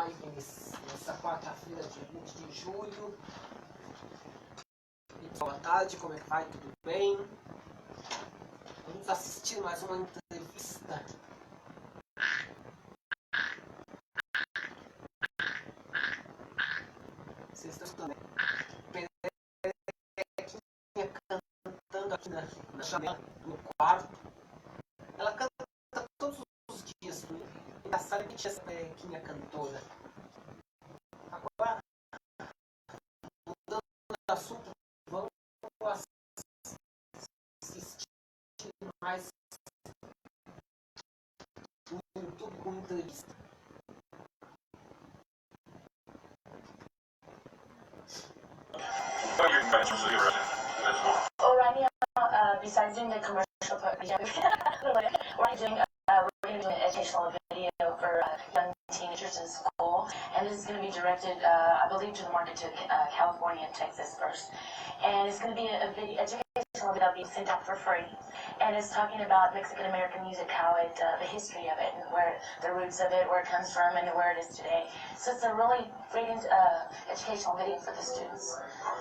live nessa quarta-feira, dia 20 de julho. Boa tarde, como é que vai? Tudo bem? Vamos assistir mais uma entrevista. Vocês estão também. Perequinha cantando aqui na janela, no quarto. Ela canta todos os dias. Engraçado que tinha essa perequinha cantora. Agora, mudando de assunto, vamos assistir mais no YouTube com entrevista. Oh, right now, besides doing the commercial part, we're doing an educational video for young teenagers in school, and this is going to be directed, I believe, to the market to California and Texas first. And it's going to be a video, educational video that'll be sent out for free, and it's talking about Mexican American music, how it, the history of it, and where the roots of it, where it comes from, and where it is today. So it's a really great educational video for the students.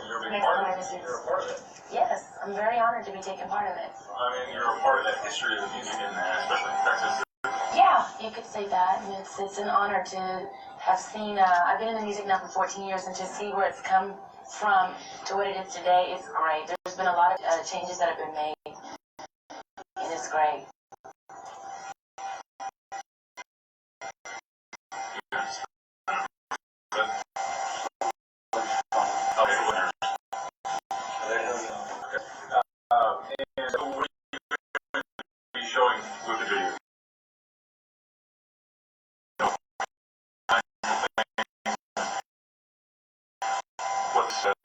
You're a big part of it. You're a part of it. Yes, I'm very honored to be taking part of it. I mean, you're a part of that history of the music in there, especially in Texas. Yeah, you could say that. And it's an honor to have seen, I've been in the music now for 14 years, and to see where it's come from to what it is today is great. There's been a lot of changes that have been made, and it's great. And so what are you be showing with the video? What's hard?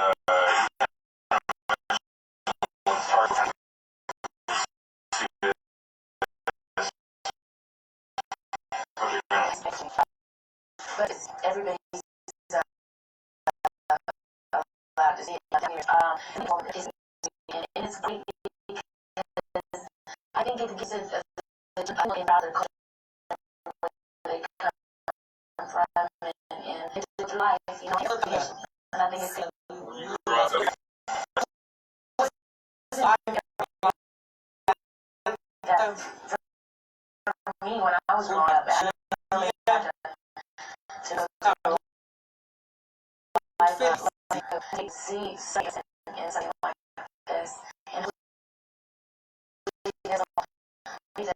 But everybody's allowed to see it. And it's great because I think it gives it a look about their culture, where they come from, and into their life, you know. And I think it's good. You grew up That for me, when I was growing up, I really had to see something in something like this, and be the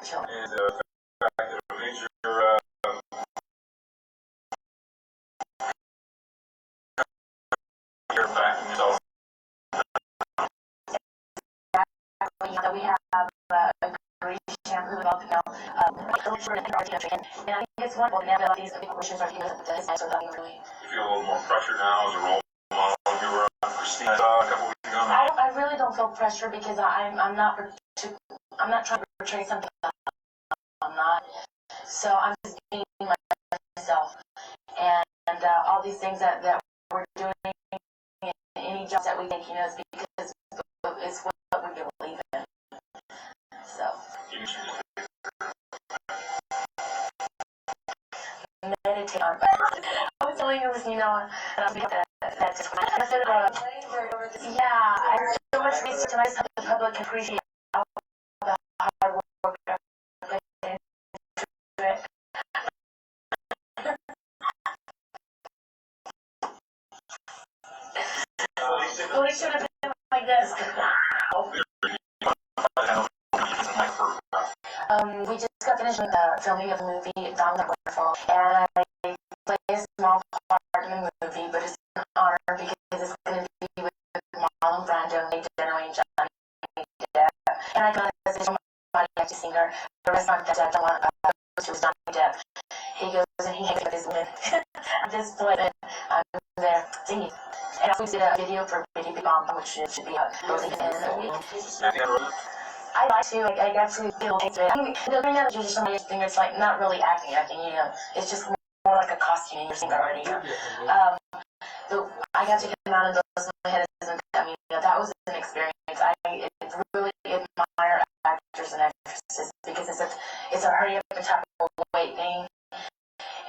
children. and the fact that it made your back in yourself. That we have a great shampoo about the and I think it's wonderful now that these big questions are given to his answer that really. You feel a little more pressure now as a role model. You were on Christina a couple weeks ago. I really don't feel pressure because I'm not trying to portray something that I'm not. So I'm just being myself, and all these things that we're doing, in any job that we take, you know, is because it's what we believe in. So. You should just Meditate on. I was telling you this, you know, that's just I said, yeah, I did so much research, and I just hope the public can appreciate all the hard work I put into it. Well, it should have been like this. We just got finished with the filming of the movie Down the Waterfall, and I play a small part in the movie, but it's an honor because it's going to be with Marlon Brando, Nate General, and Johnny Depp. And I got a message from my actor singer, the rest of my dad don't want to was Johnny Depp. He goes and he hangs with his women. I'm just playing, I'm there singing. And I did a video for Bitty Big Bomb, which should be out in the week. I like to, I got to feel things of it. I mean, during that traditional thing, it's like not really acting, you know. It's just more like a costume and you're seeing already, you know. But I got to come out and bust my head and I mean, you know, that was an experience. I really admire actors and actresses because it's a hurry up and type of weight thing.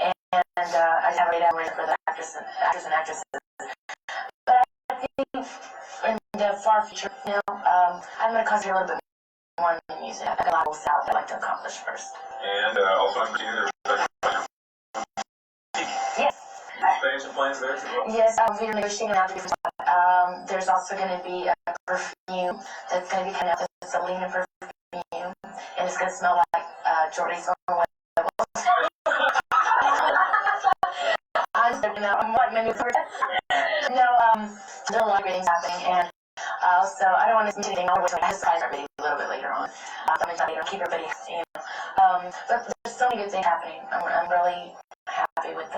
And actors and actresses. But I think in the far future, I'm going to concentrate a little bit more on the music. I've got a lot of goals out that I'd like to accomplish first. And also, I'm there's Yes. expansion plans there as well. Yes, we're negotiating out different there's also going to be a perfume that's going to be coming out, the Selena perfume, and it's going to smell like chorizo and huevos. I'm stepping out. I'm like many for No, there are a lot of great things happening, and also I don't want to mention anything. I'll wait till I surprise everybody a little bit later on. Later, keep everybody, but there's so many good things happening. I'm really happy with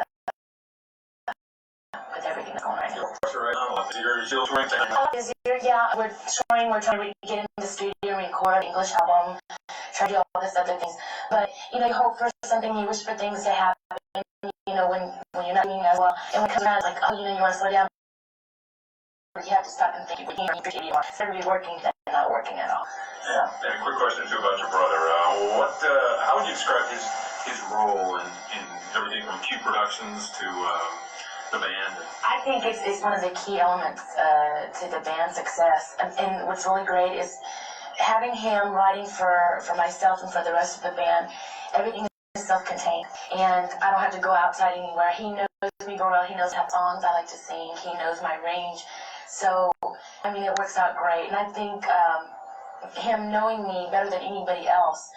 everything that's going on right now. This year, yeah, we're trying to get in the studio and record an English album, try to do all this other things. But you hope for something, you wish for things to happen. When you're not doing as well, and when it comes around, it's like, oh, you want to slow down. You have to stop and think. You appreciate it more. Instead of be working than not working at all. Yeah. And a quick question too about your brother. How would you describe his role in everything from Q Productions to the band? I think it's one of the key elements to the band's success. And what's really great is having him writing for myself and for the rest of the band. Everything is self-contained, and I don't have to go outside anywhere. He knows me very well. He knows how songs I like to sing. He knows my range. So, it works out great. And I think him knowing me better than anybody else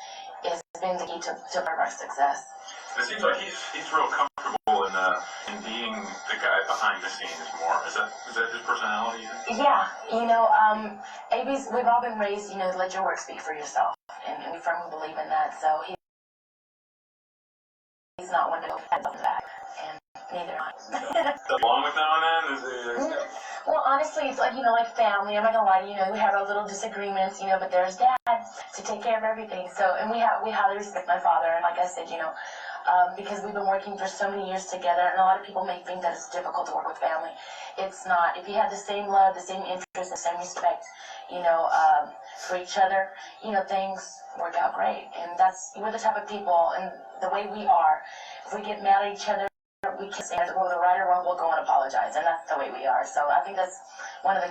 has been the key to our success. It seems like he's real comfortable in being the guy behind the scenes more. Is that his personality? Yeah, we've all been raised, to let your work speak for yourself, and we firmly believe in that. So he's not one to go heads on the back, and neither am I. Along with now and then, Well, honestly, it's like family. I'm not gonna lie to you. We have our little disagreements, but there's Dad to take care of everything. So, and we highly respect my father, and like I said, because we've been working for so many years together, and a lot of people may think that it's difficult to work with family. It's not. If you have the same love, the same interest, the same respect, for each other, things work out great. And we're the type of people, and the way we are, if we get mad at each other, we can say that we're the right or wrong, we'll go and apologize, and that's the way we are. So I think that's another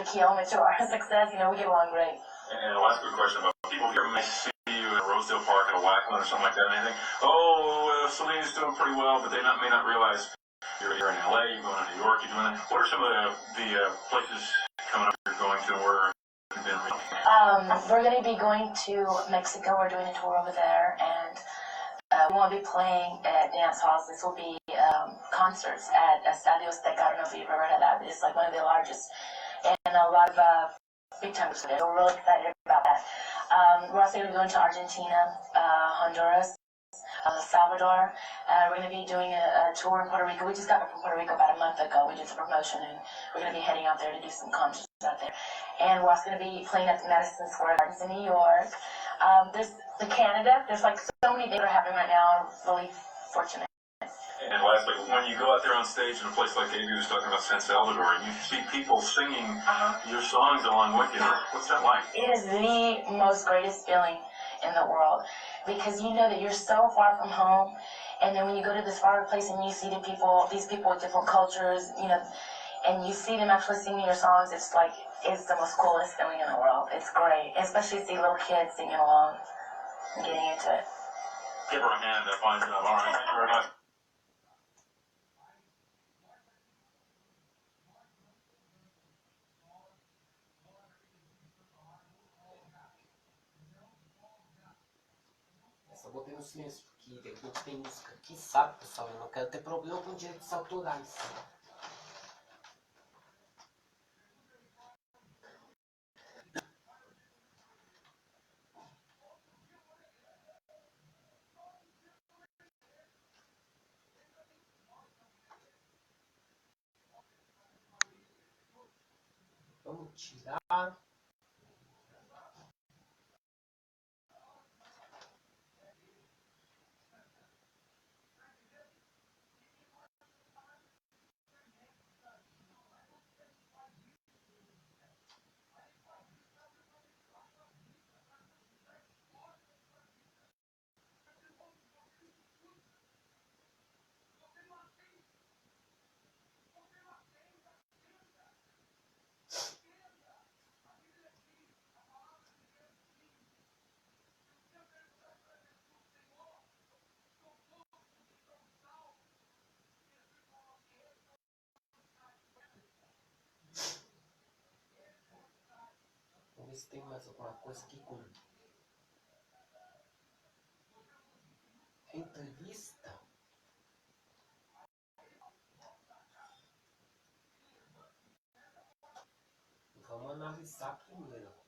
key element to our success. We get along great. And the last quick question about people here may see you in Rosedale Park at a Wackland or something like that, and they think, Selena's doing pretty well, but they may not realize you're in LA, you're going to New York, you're doing that. What are some of the places coming up you're going to, and where have you been recently? We're going to be going to Mexico. We're doing a tour over there, and we won't be playing at dance halls. This will be concerts at Estadio Azteca. I don't know if you've ever heard of that, but it's like one of the largest, and a lot of big time groups there. So we're really excited about that. We're also going to be going to Argentina, Honduras, Salvador. We're going to be doing a tour in Puerto Rico. We just got back from Puerto Rico about a month ago. We did some promotion, and we're going to be heading out there to do some concerts out there. And we're also going to be playing at the Madison Square Gardens in New York. There's Canada. There's so many things that are happening right now. I'm really fortunate. And lastly, when you go out there on stage in a place like Amy was talking about San Salvador, and you see people singing your songs along with you, what's that like? It is the most greatest feeling in the world, because you know that you're so far from home, and then when you go to this far place and you see these people with different cultures, and you see them actually singing your songs, it's the most coolest feeling in the world. It's great, especially see little kids singing along and getting into it. Give her a hand. Fine job. All right. Thank you very much. Só botei no silêncio, porque de repente tem música aqui, sabe, pessoal? Eu não quero ter problema com direitos autorais. Vamos tirar. se tem mais alguma coisa aqui com entrevista. Vamos analisar primeiro.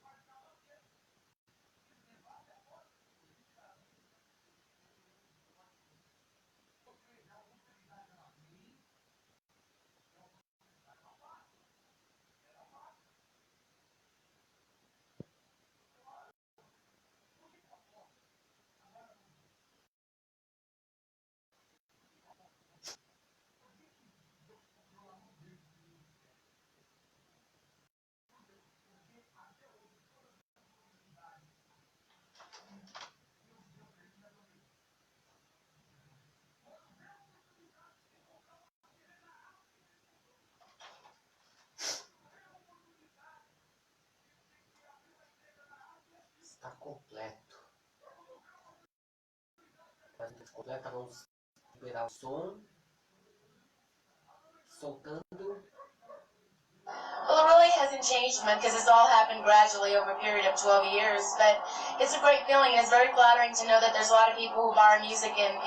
Está completo. Para a gente completa, vamos liberar o som. Soltando. Well, it really hasn't changed much because it's all happened gradually over a period of 12 years. But it's a great feeling, and it's very flattering to know that there's a lot of people who buy our music, and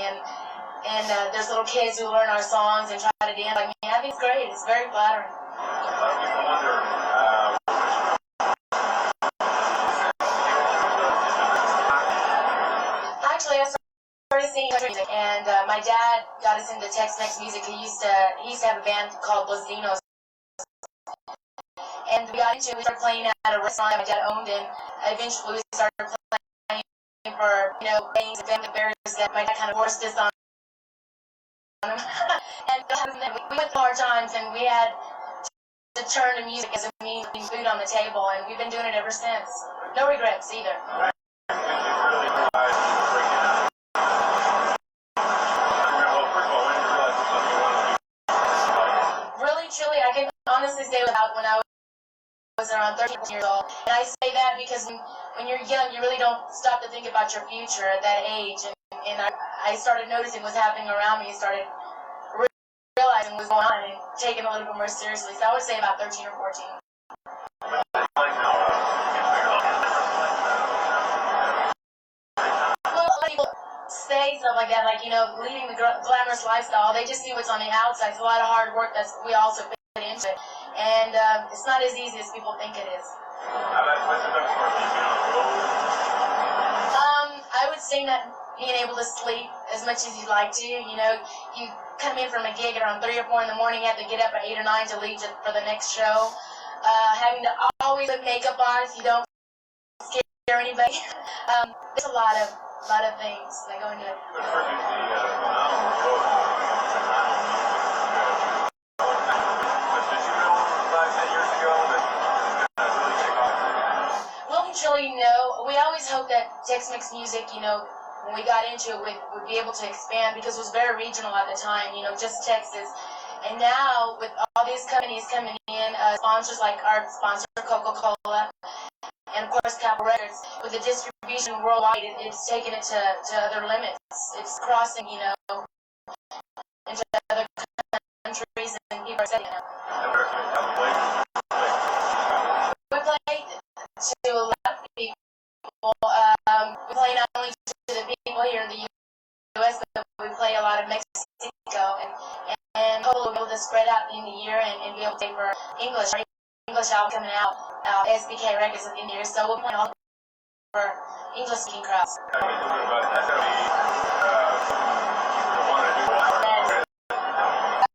there's little kids who learn our songs and try to dance like me. I think it's great. It's very flattering. A lot of people wonder. Actually, I started singing country music, and my dad got us into Tex-Mex music. He used to have a band called Los Dinos. And we started playing at a restaurant my dad owned, and eventually we started playing for, things and family affairs that my dad kind of forced us on him. And we went through hard times, and we had to turn to music as a means of putting food on the table, and we've been doing it ever since. No regrets either. Really, truly, I can honestly say about when I was around 13 years old. And I say that because when you're young, you really don't stop to think about your future at that age. And I started noticing what's happening around me, started realizing what's going on and taking it a little bit more seriously. So I would say about 13 or 14. Well, a lot of people say stuff like that, like, leading the glamorous lifestyle. They just see what's on the outside. It's a lot of hard work that we also put into it. And it's not as easy as people think it is. I would say that being able to sleep as much as you'd like to. You come in from a gig around 3 or 4 in the morning, you have to get up at 8 or 9 to leave for the next show. Having to always put makeup on so you don't scare anybody. There's a lot of things that go into it. Truly no. We always hoped that Tex-Mex music, when we got into it, would be able to expand because it was very regional at the time, just Texas. And now, with all these companies coming in, sponsors like our sponsor, Coca-Cola, and of course, Capitol Records, with the distribution worldwide, it's taken it to other limits. It's crossing, into other countries, and people are saying, we played to a lot of people. We play not only to the people here in the U.S., but we play a lot of Mexico, and hopefully we'll be able to spread out in the year and be able to pay for English. Our English album coming out, SBK Records in the year, so we'll play all for English-speaking crowds. I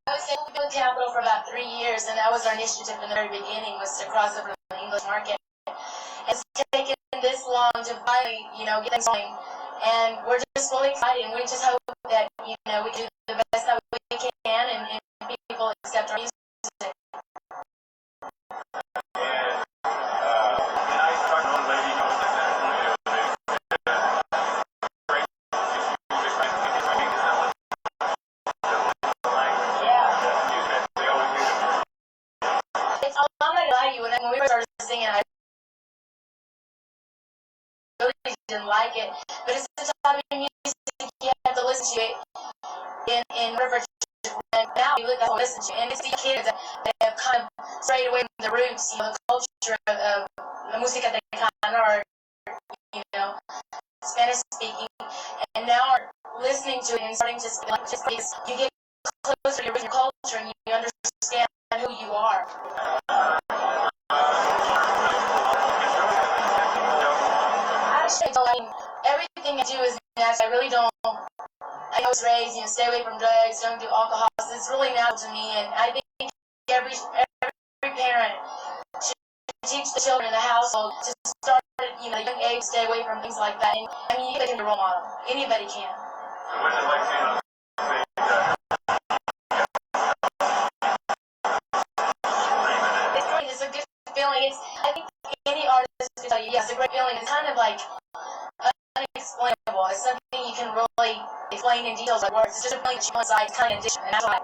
would say we've been in Capitol for about 3 years, and that was our initiative from the very beginning, was to cross over to the English market. It's taken this long to finally, get things going, and we're just fully excited, and we just hope that, we can do the best that we can, and people accept our music. I'm not gonna lie to you, when we first started singing, I really didn't like it, but it's the type of music you have to listen to it in order to, and now you have to listen to it, and it's the kids that have kind of strayed away from the roots, the culture of música tejana or, you know, Spanish speaking, and now are listening to it and starting to speak, just because you get closer to your original culture and you understand who you are. Actually, everything I do is natural. I really don't. I was raised, stay away from drugs, don't do alcohol. So it's really natural to me, and I think every parent should teach the children in the household to start at a young age, stay away from things like that. And I mean, anybody can be a role model. Anybody can. What's it like seeing on It's a good feeling. I think any artist can tell you, yes, it's a great feeling. It's kind of like unexplainable. It's something you can really explain in details with words. It's just a feeling that you want inside. It's kind of an addiction, and that's why.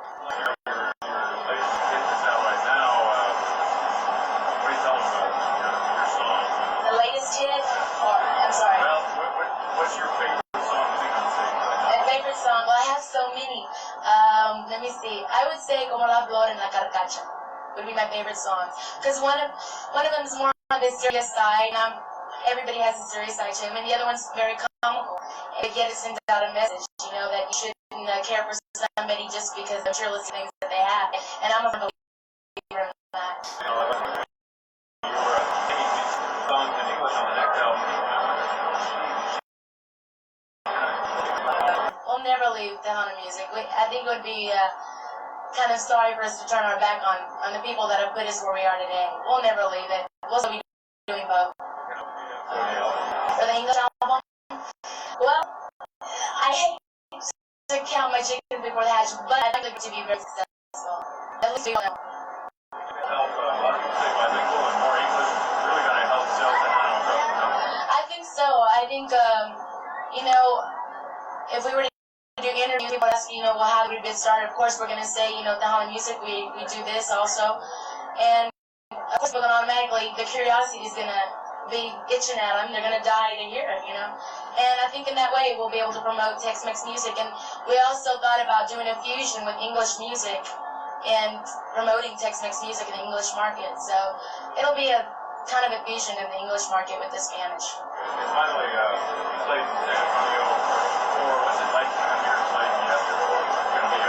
The latest hit, or I'm sorry. Well, what's your favorite song to sing on stage? My favorite song? Well, I have so many. Let me see. I would say "Como la flor en la carcacha" would be my favorite songs, because one of them is more on the serious side, and everybody has a serious side to him, and the other one's very comical. And yet it sends out a message, that you shouldn't care for somebody just because of materialistic things that they have. And I'm a believer in that. You were singing these songs in English on the next album. We'll never leave Tejano music. I think it would be kind of sorry for us to turn our back on the people that have put us where we are today. We'll never leave it. We'll still be doing both. For the English album? Well, I hate to count my chickens before the hatch, but I'd like it to be very successful. At least we will know. Help a lot of people say bilingual and more English. Really going to help sell Tejano. I think so. I think, if we were to do interviews, people ask, well, how did we get started? Of course, we're going to say, Tejano music, we do this also. And, of course, we're going to automatically, the curiosity is going to be itching at them. They're going to die to hear it, And I think in that way, we'll be able to promote Tex-Mex music. And we also thought about doing a fusion with English music and promoting Tex-Mex music in the English market. So it'll be a kind of a fusion in the English market with the Spanish. And finally, you played San Antonio for what's it like to come here and play after going to be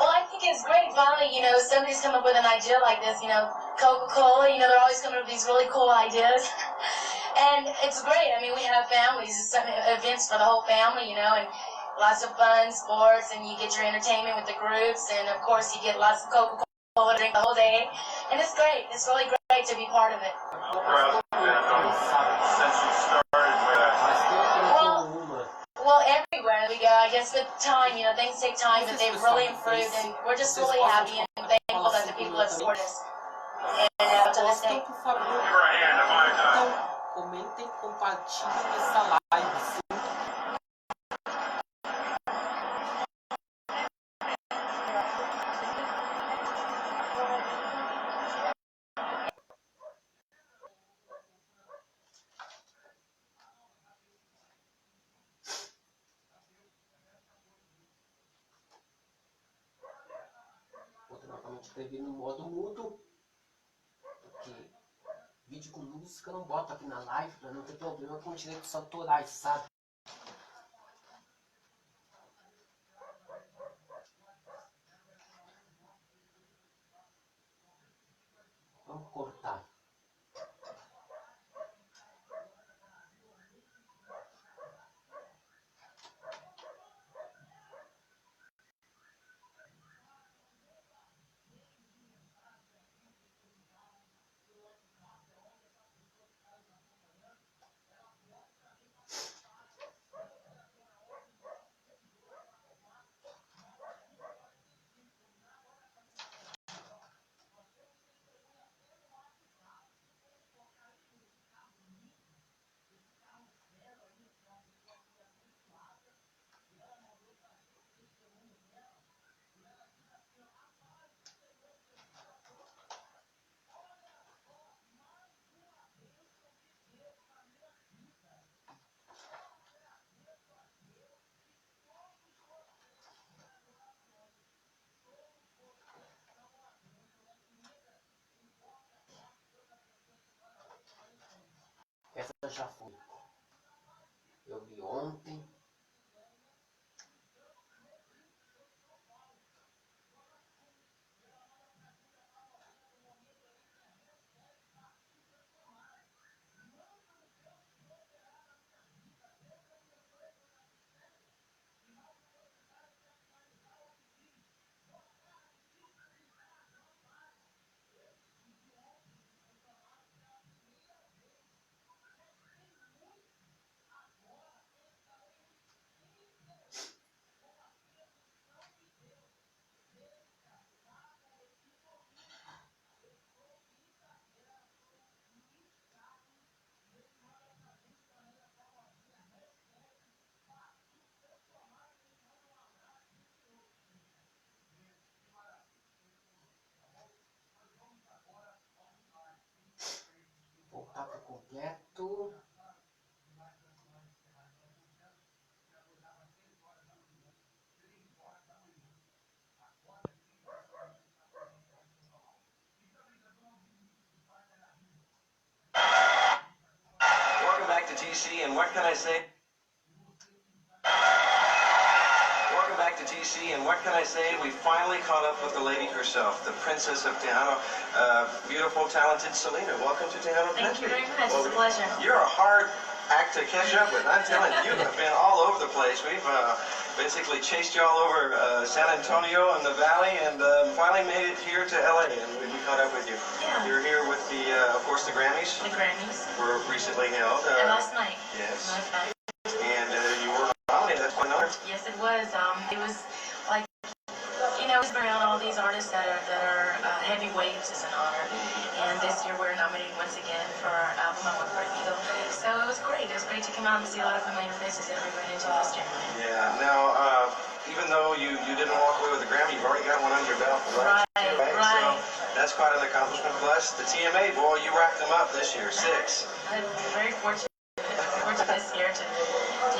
Well, I think it's great. Finally, somebody's come up with an idea like this. Coca-Cola, they're always coming up with these really cool ideas. And it's great. I mean, we have families, it's events for the whole family, and lots of fun, sports, and you get your entertainment with the groups, and of course you get lots of Coca-Cola to drink the whole day. And it's great. It's really great to be part of it. Since you started with Well, everywhere we go, I guess with time, things take time, but they've really improved, and we're just really happy and thankful that the people have supported us. And up to this day. Por favor, give her a hand. então, comentem, compartilhem essa live. Sim. Vou novamente escrever no modo mudo, porque vídeo com música eu não boto aqui na live pra não ter problema com direitos autorais, sabe? Vamos cortar. TC, and what can I say? Welcome back to TC, and what can I say? We finally caught up with the lady herself, the princess of Tejano, beautiful, talented Selena. Welcome to Tejano Country. Thank you very much. It's a pleasure. You're a hard act to catch up with. I'm telling you, you've been all over the place. We've basically chased you all over San Antonio and the Valley, and finally made it here to LA, and we caught up with you. Yeah. You're here with the, of course, the Grammys. The Grammys. Were recently held. And last night. Yes. Last night. And you were nominated. That's quite an honor. Yes, it was. It was like, it's been around all these artists that are heavyweights is an honor. And this year we're nominated once again for our album I'm with Perdido. So it was great. It was great to come out and see a lot of familiar faces that we ran into last year. Yeah. Now, even though you didn't walk away with a Grammy, you've already got one under your belt. Right. So that's quite an accomplishment. Plus, the TMA, boy, you racked them up this year, 6. I'm very fortunate this year to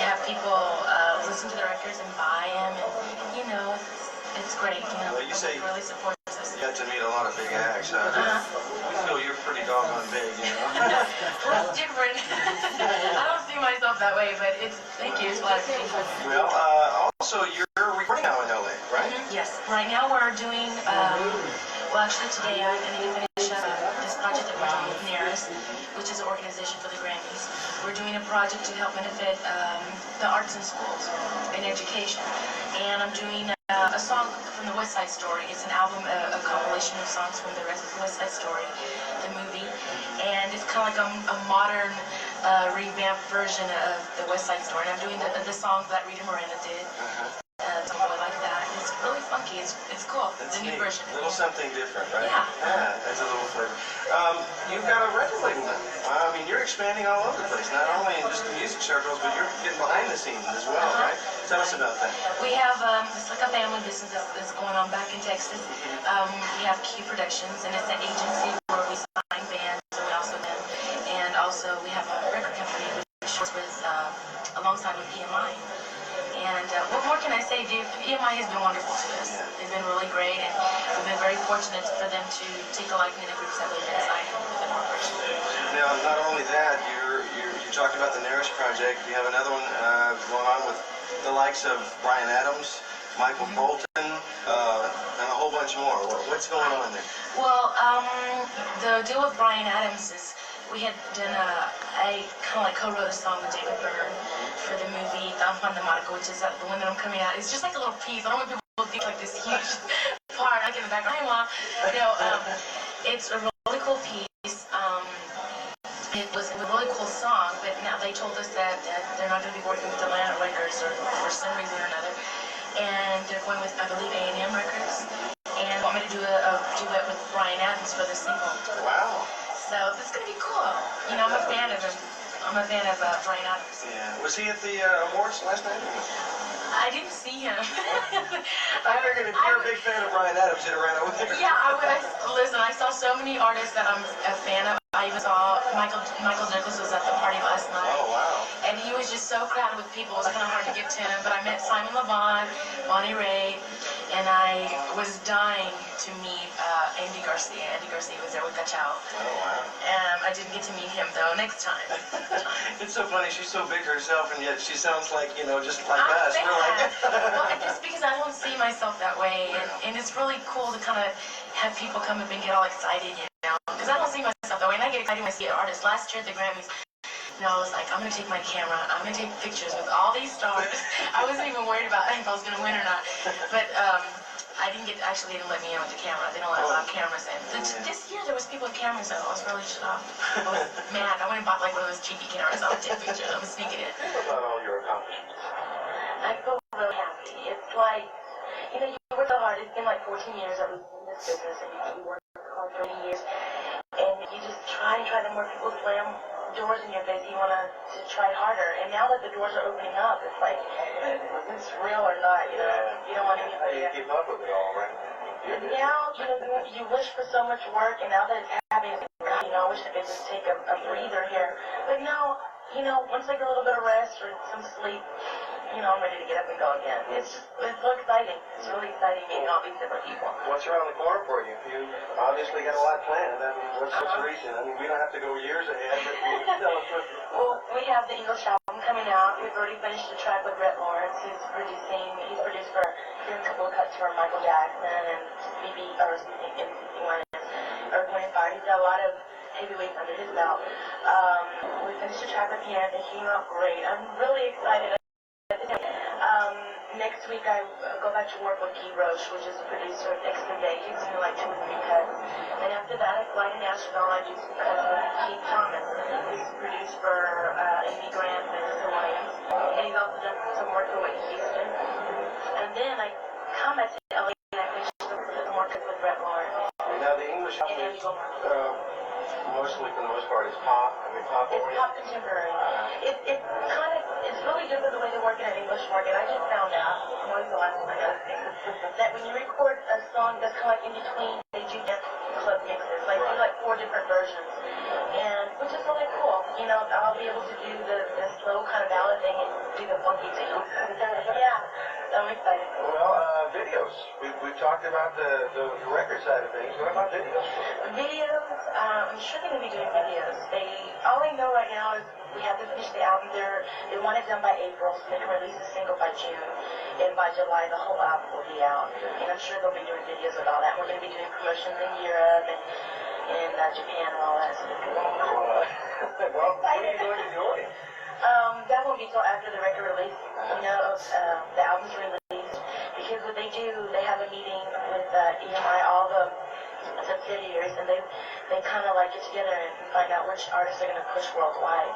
have people listen to the records and buy them, and it's great. Well, you say it really supports us. You got to meet a lot of big acts. We feel you're pretty doggone big, Well, it's different. I don't see myself that way, but thank you. It's a lot of fun. Well, also you're recording now in LA, right? Yes. Right now we're doing. Well, actually today I need to finish this project that we're doing with NARIS, which is an organization for the Grammys. We're doing a project to help benefit the arts in schools and education. And I'm doing a song from the West Side Story. It's an album, a compilation of songs from the West Side Story, the movie. And it's kind of like a modern, revamped version of the West Side Story. And I'm doing the song that Rita Moreno did. Something like that. It's really funky. It's cool. That's the new neat. version. A little something different, right? Yeah. That's a little flavor. You've got a record label now. I mean, you're expanding all over the place, not only in just the music circles, but you're getting behind the scenes as well, right? Tell us about that. We have, it's like a family business that's going on back in Texas. We have Q Productions, and it's an agency where we sign bands, and we also and also we have a record company which works with, alongside with EMI. And what more can I say, dude? EMI has been wonderful to us. They've been really great, and we've been very fortunate for them to take a liking to the groups that we've been signing with. Now, not only that, you're talking about the NARIS project. You have another one going on with the likes of Bryan Adams, Michael Bolton, and a whole bunch more. What's going on there? Well, the deal with Bryan Adams is we had done I kind of like co-wrote a song with David Byrne for the movie Tan Juan de Marco, which is the one that I'm coming out. It's just like a little piece. I don't want people to think like this huge part, like in the background. Hey, Mom. It's a really cool piece. It was a really cool song, but now they told us that they're not going to be working with Atlanta Records or for some reason or another, and they're going with, I believe, A&M Records, and want me to do a duet with Bryan Adams for the single. Wow. So it's going to be cool. I'm a fan of him. I'm a fan of Bryan Adams. Yeah. Was he at the awards last night? I didn't see him. I figured if you're a big fan of Bryan Adams, you'd have ran over there. Yeah, listen, I saw so many artists that I'm a fan of. I even saw Michael Douglas was at the party last night. Oh, wow. And he was just so crowded with people. It was kind of hard to get to him. But I met Simon LeBon, Bonnie Raitt, and I was dying to meet Andy Garcia. Andy Garcia was there with Cachao. Oh, wow. I didn't get to meet him, though. Next time. It's so funny. She's so big herself, and yet she sounds like, just like I'm us. We're like... Well, just because I don't see myself that way. And it's really cool to kind of have people come up and get all excited, because I don't see myself that way. And I get excited when I see an artist. Last year at the Grammys, I was like, I'm going to take my camera. I'm going to take pictures with all these stars. I wasn't even worried about if I was going to win or not. But they didn't let me in with the camera. They don't allow cameras in. This year there was people with cameras, so I was really shocked. I was mad. I went and bought like one of those cheapy cameras. I'll take pictures. I'm sneaking it. What about all your accomplishments? I feel really happy. It's like, you work so hard. It's been like 14 years that we've been in this business, and you work hard for 80 years. And you just try, the more people slam doors in your face, you want to try harder. And now that the doors are opening up, it's like, is this real or not? You don't want anybody to keep up with it all, right? And now, you wish for so much work, and now that it's happening, God, I wish I could just take a breather here. But now, once I get a little bit of rest or some sleep, I'm ready to get up and go again. It's so exciting. It's really exciting meeting all these different people. What's around the corner for you? You obviously got a lot planned. I mean, what's recent? I mean, we don't have to go years ahead, but you can tell us what. Well, we have the English album coming out. We've already finished a track with Brett Lawrence, who's producing. He's produced for doing a couple of cuts for Michael Jackson and Earth, Wind, and Fire. He's got a lot of heavyweights under his belt. We finished a track with him. It came out great. I'm really excited. Next week I go back to work with Guy Roche, which is a producer of Extra Day. He's doing like 2 or 3 cuts. Then after that I fly to Nashville. I do some cuts with Keith Thomas, who's produced for Amy Grant and Mr. Williams. And he's also done some work for Whitney Houston. And then I come back to LA and I finish some more cuts with Brett Lawrence. Now the English album is mostly, for the most part, is pop. I mean, pop. It's pop contemporary. It's really different the way they work in an English market. I just found out, I'm always the last one I gotta say, that when you record a song that's kind of like in between, they do dance club mixes. Like, do like 4 different versions. And, which is really cool. I'll be able to do the slow kind of ballad thing and do the funky thing. Yeah, I'm excited. Well, videos. We've talked about the record side of things. What about videos? Videos, I'm sure they're going to be doing videos. All I know right now is we have to finish the album. They want it done by April, so they can release a single by June. And by July, the whole album will be out. And I'm sure they'll be doing videos with all that. We're going to be doing promotions in Europe and in Japan and all that. So Well, what are you going to do? That won't be till after the record release. The album's released. Because what they do, they have a meeting with EMI, all the subsidiaries, and they kind of like get together and find out which artists are going to push worldwide.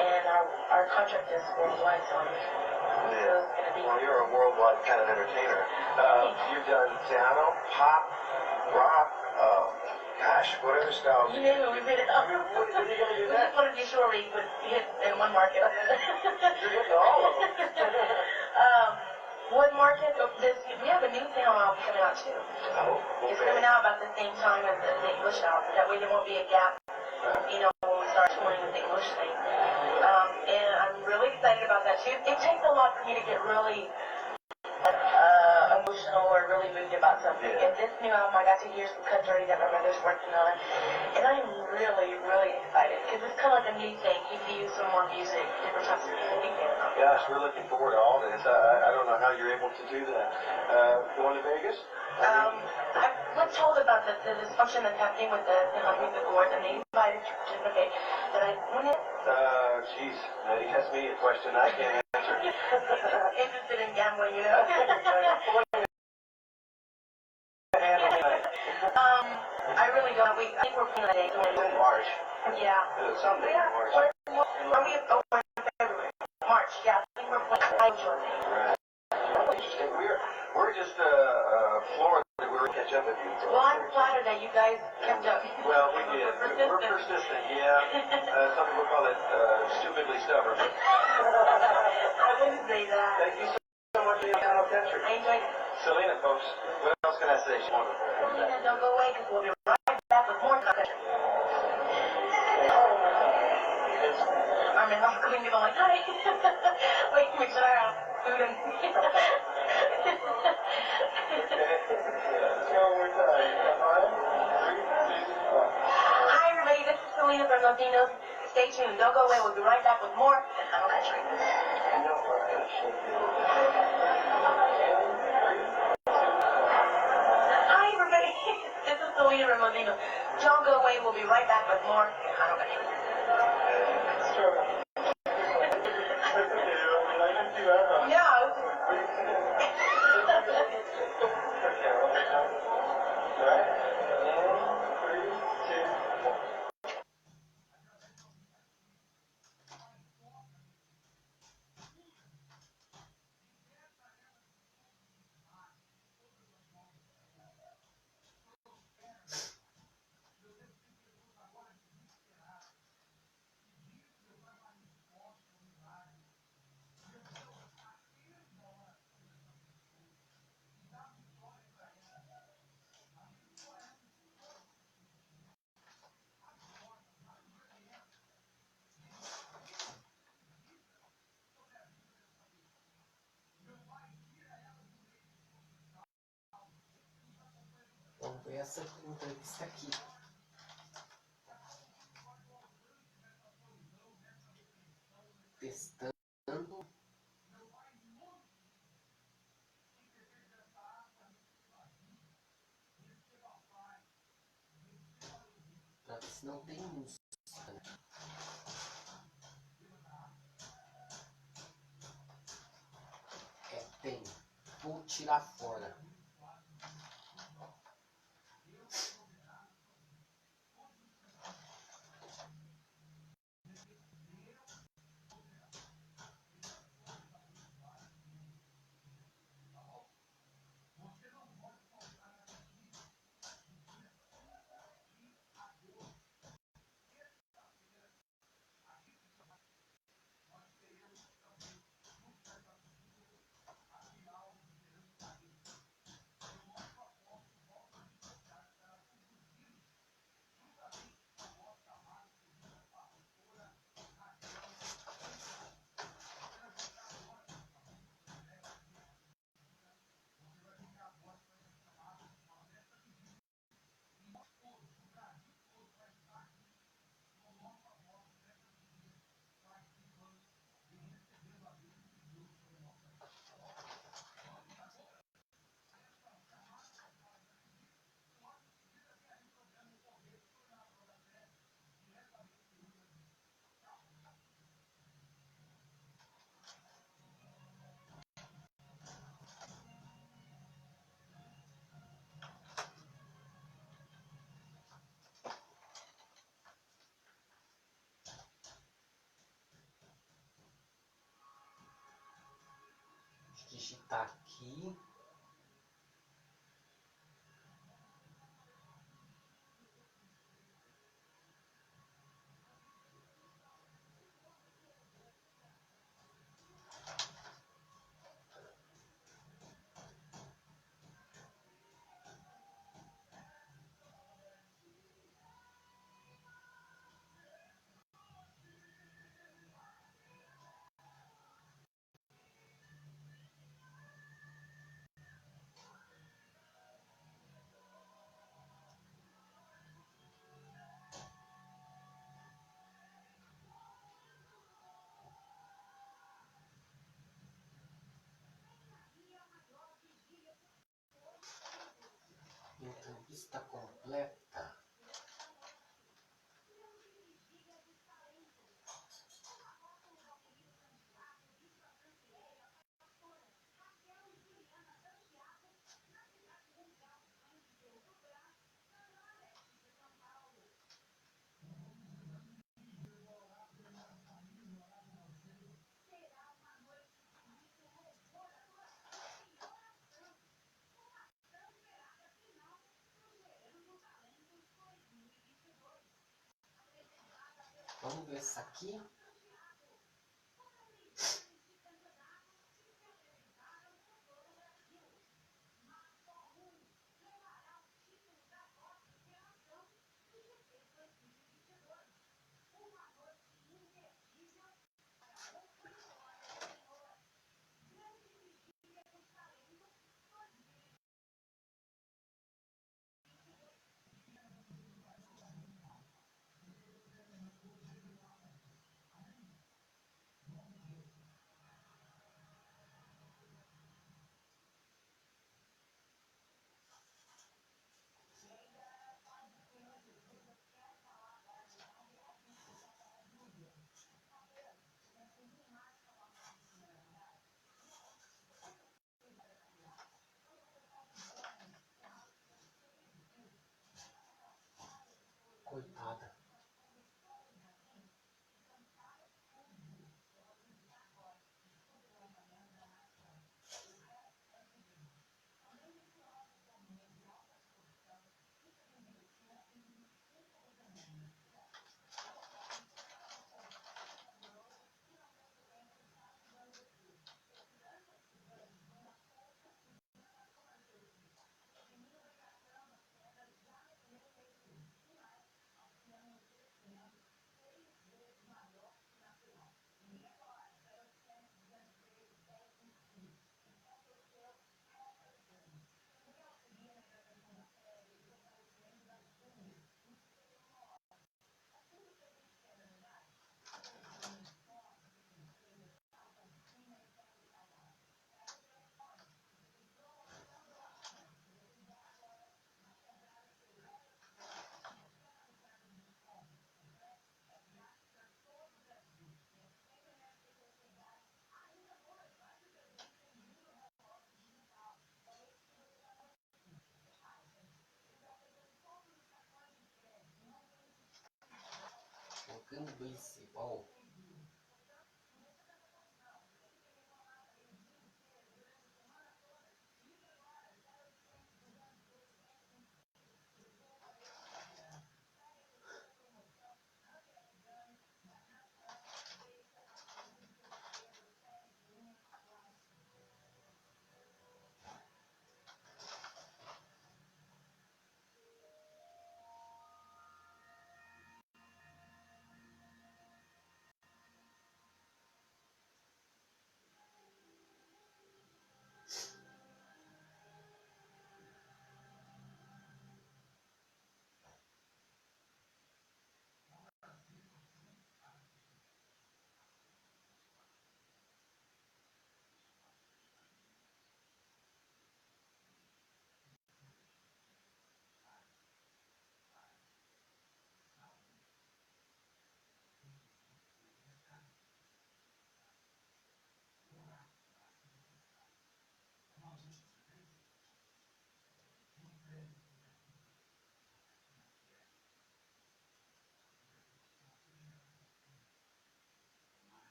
And our contract is worldwide, so it's going to be. Well, you're a worldwide kind of entertainer. You've done piano, pop, rock. Gosh, what other styles? You knew we made it up. When are you going to do We that? just wanted to be sure we would hit in one market. You're hitting all of them. One market, we have a new film album coming out too. Oh, okay. It's coming out about the same time as the English album. That way there won't be a gap, when we start touring with the English thing. And I'm really excited about that too. It takes a lot for me to get really emotional or really moved about something. And this new album, I got to hear some cuts already that my mother's working on. And I'm really, really excited because it's kind of like a new thing. You can use some more music, different types of music. Gosh, we're looking forward to all this. I don't know how you're able to do that. Going to Vegas? I was told about the dysfunction that's happening with the Music Awards, and they invited to participate. That I went in. Geez, now you asked me a question I can't answer. Interested in gambling, I really don't. I think we're playing that day. In March. Yeah. Someday in March. Are we in February? March, yeah. I think we're playing Right. Interesting. We're just Florida. We were to catch up with you. Well, I'm flattered that you guys kept up. Well, we did. We're persistent, yeah. Some people call it stupidly stubborn. I wouldn't say that. Thank you so much for being on country. I enjoyed it. Selena, folks, what else can I say? She's wonderful. Selena, don't go away because we'll be right back with more country. I'm cleaning it. I'm like, hi. Wait, make sure I have food and. Hi, everybody. This is Selena from Latinos. Stay tuned. Don't go away. We'll be right back with more Tunnel Country. Hi, everybody. This is Selena from Latinos. Don't go away. We'll be right back with more Tunnel Country. Yeah. Foi essa entrevista aqui. Testando. Pra ver se não tem música. Tem. Vou tirar fora. Vou digitar aqui. Entrevista completa. Vamos ver essa aqui. principal.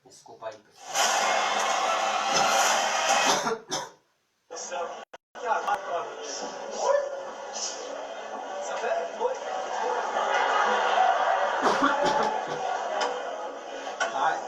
Desculpa aí, pessoal. Ai.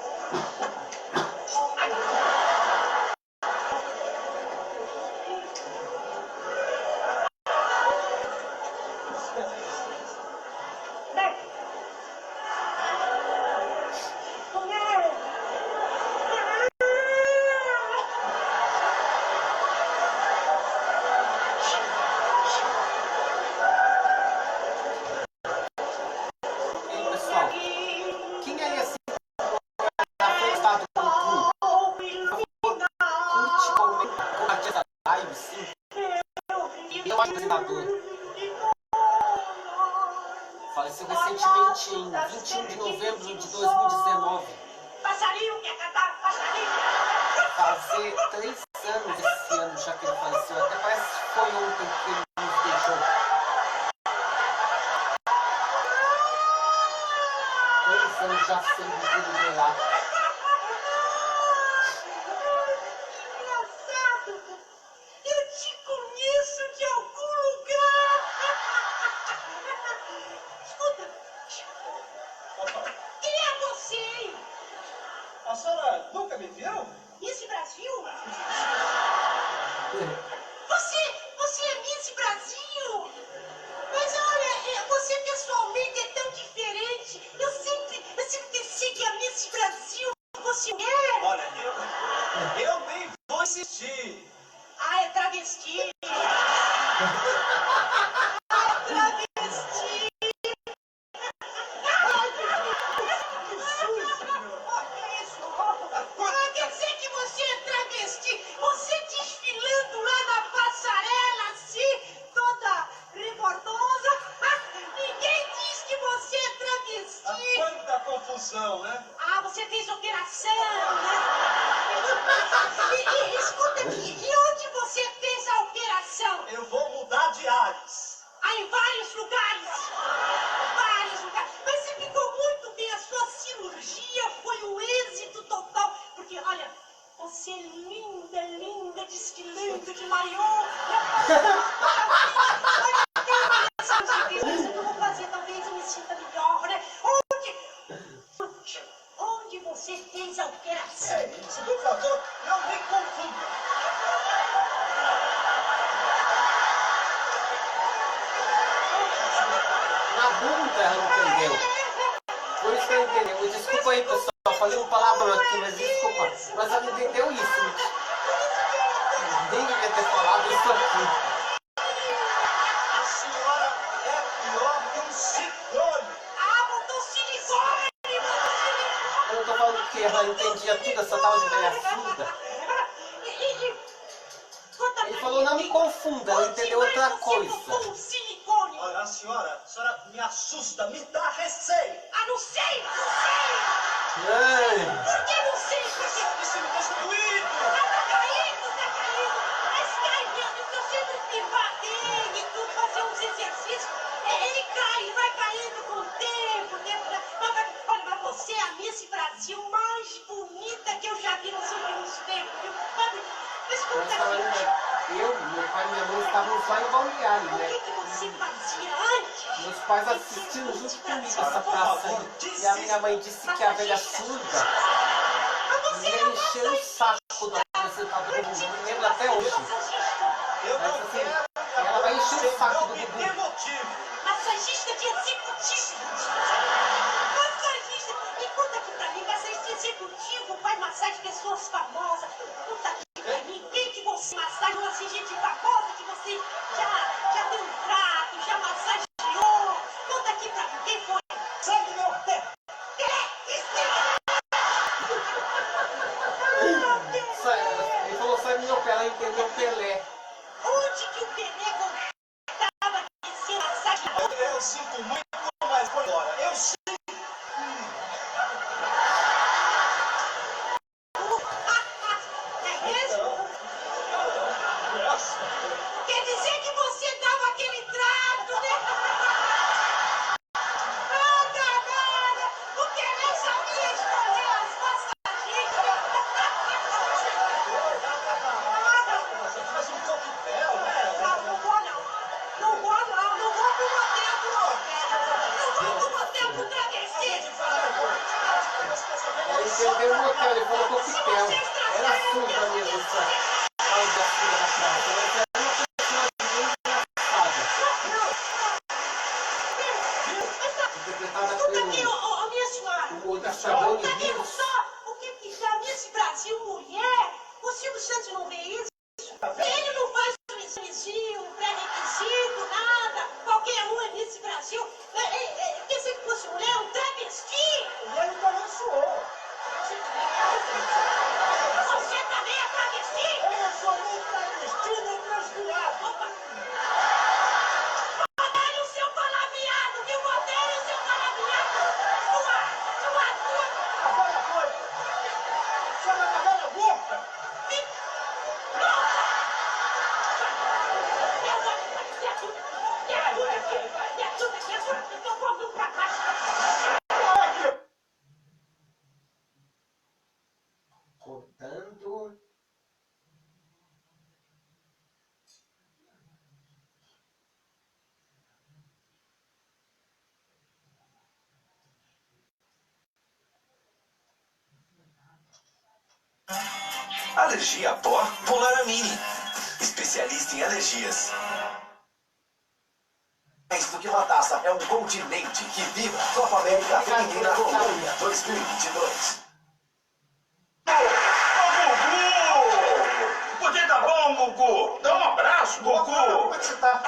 Ei, pessoal, quem aí assim já foi estado no YouTube? Curte, comenta, compartilha essa live, sim. Eu apresentador. Faleceu recentemente em 21 de novembro de 2019. Passarinho quer cantar, passarinho. Fazer 3 anos esse ano já que ele faleceu. Até parece que foi ontem que ele nos deixou. 3 anos já sendo jubilado. Engraçado. Eu te conheço de algum lugar. Escuta. Quem é você? A senhora nunca me viu? Miss Brasil? Você é Miss Brasil? Mas olha, você pessoalmente é tão diferente. Eu sempre pensei que a Miss Brasil fosse mulher. Olha, eu nem vou insistir. Ah, é travesti. Travesti. Que susto, meu. Quer dizer que você é travesti? Você desfilando lá na passarela, assim, toda rebordosa? Ninguém diz que você é travesti. Quanta confusão, né? Ah, você fez operação, né? E escuta aqui, e onde você fez a operação? Eu vou mudar de ares. Ah, em vários lugares. Vários lugares. Mas você ficou muito bem. A sua cirurgia foi um êxito total. Porque, olha, você é linda, linda, desfilando de maiô. Olha, tem uma essa cirurgia que eu vou fazer. Talvez eu me sinta melhor, né? Onde? Na bunda ela entendeu. Por isso que ela entendeu. Desculpa aí, pessoal, falei um palavrão aqui, mas desculpa. Mas ela entendeu isso. Nem devia ter falado isso aqui. A senhora é pior que um ciclone. Ah, botou silicone! Eu tô falando que ela entendia tudo, essa tal de velha surda. Ele falou, não me confunda, ela entendeu outra coisa. Olha, a senhora me assusta, me dá receio. Ah, não sei! Ai. Por que não sei? Isso me deixa doído. Tá caído. Mas cai mesmo, porque eu sempre embarrei e tudo, fazer uns exercícios. Ele cai, vai caindo com o tempo. Olha, mas você é a Miss Brasil mais bonita que eu já vi nos últimos tempos, viu? Mas conta aqui. Eu, meu pai e minha mãe estavam só em balneário, O né? que você fazia antes? Meus pais assistindo junto comigo essa praça aí. E a minha mãe disse que a velha surda ia encher o saco do apresentador do Gugu. Me lembro até hoje. Eu Mas não assim, quero. ela vai encher o saco Não do me Gugu. dê motivo. Massagista de executivo. Massagista. E conta aqui pra mim, massagista executivo faz massagem de pessoas famosas. Conta aqui pra mim, quem que você massageou assim, gente famosa que você já deu um trato, já massageou? Conta aqui pra mim, quem foi? Sangue meu pé. Ele falou, sai do meu pé, ela entendeu Pelé. Onde que o Pelé gostava de ser massageado? Eu sinto muito, mas foi embora. Eu sinto. É mesmo? Nossa. Quer dizer que você dava aquele trato, né? Ah, danada! O Pelé sabia escolher as massagistas. Você faz um coquetel, né? Não vou não. Não vou pro motel pro travesti. Ela entendeu o motel, ele falou coquetel. Era surda mesmo, essa tal da surda da praça. Mas era uma personagem bem engraçada. Interpretada Escuta aqui, pelo minha senhora. Gustavo Tá vendo Rios. só o que já nesse Brasil mulher? O Silvio Santos não vê isso? Ele não faz um examezinho, um pré-requisito, nada. Qualquer um é nesse Brasil. Pensei que fosse mulher, um travesti. E ele também suou. Você também é travesti? Eu sou nem travesti, nem transviado. Opa! Modere o seu palavreado, viu? Modere o seu palavreado. Sua. Agora foi. Chama a velha boca. Cortando. Alergia a pó? Polaramine. Especialista em alergias. Mais do que uma taça, é um continente que vibra. Copa América Feminina Colômbia 2022. Você tá bom, Gugu? Dá um abraço, Gugu. Como é que você tá?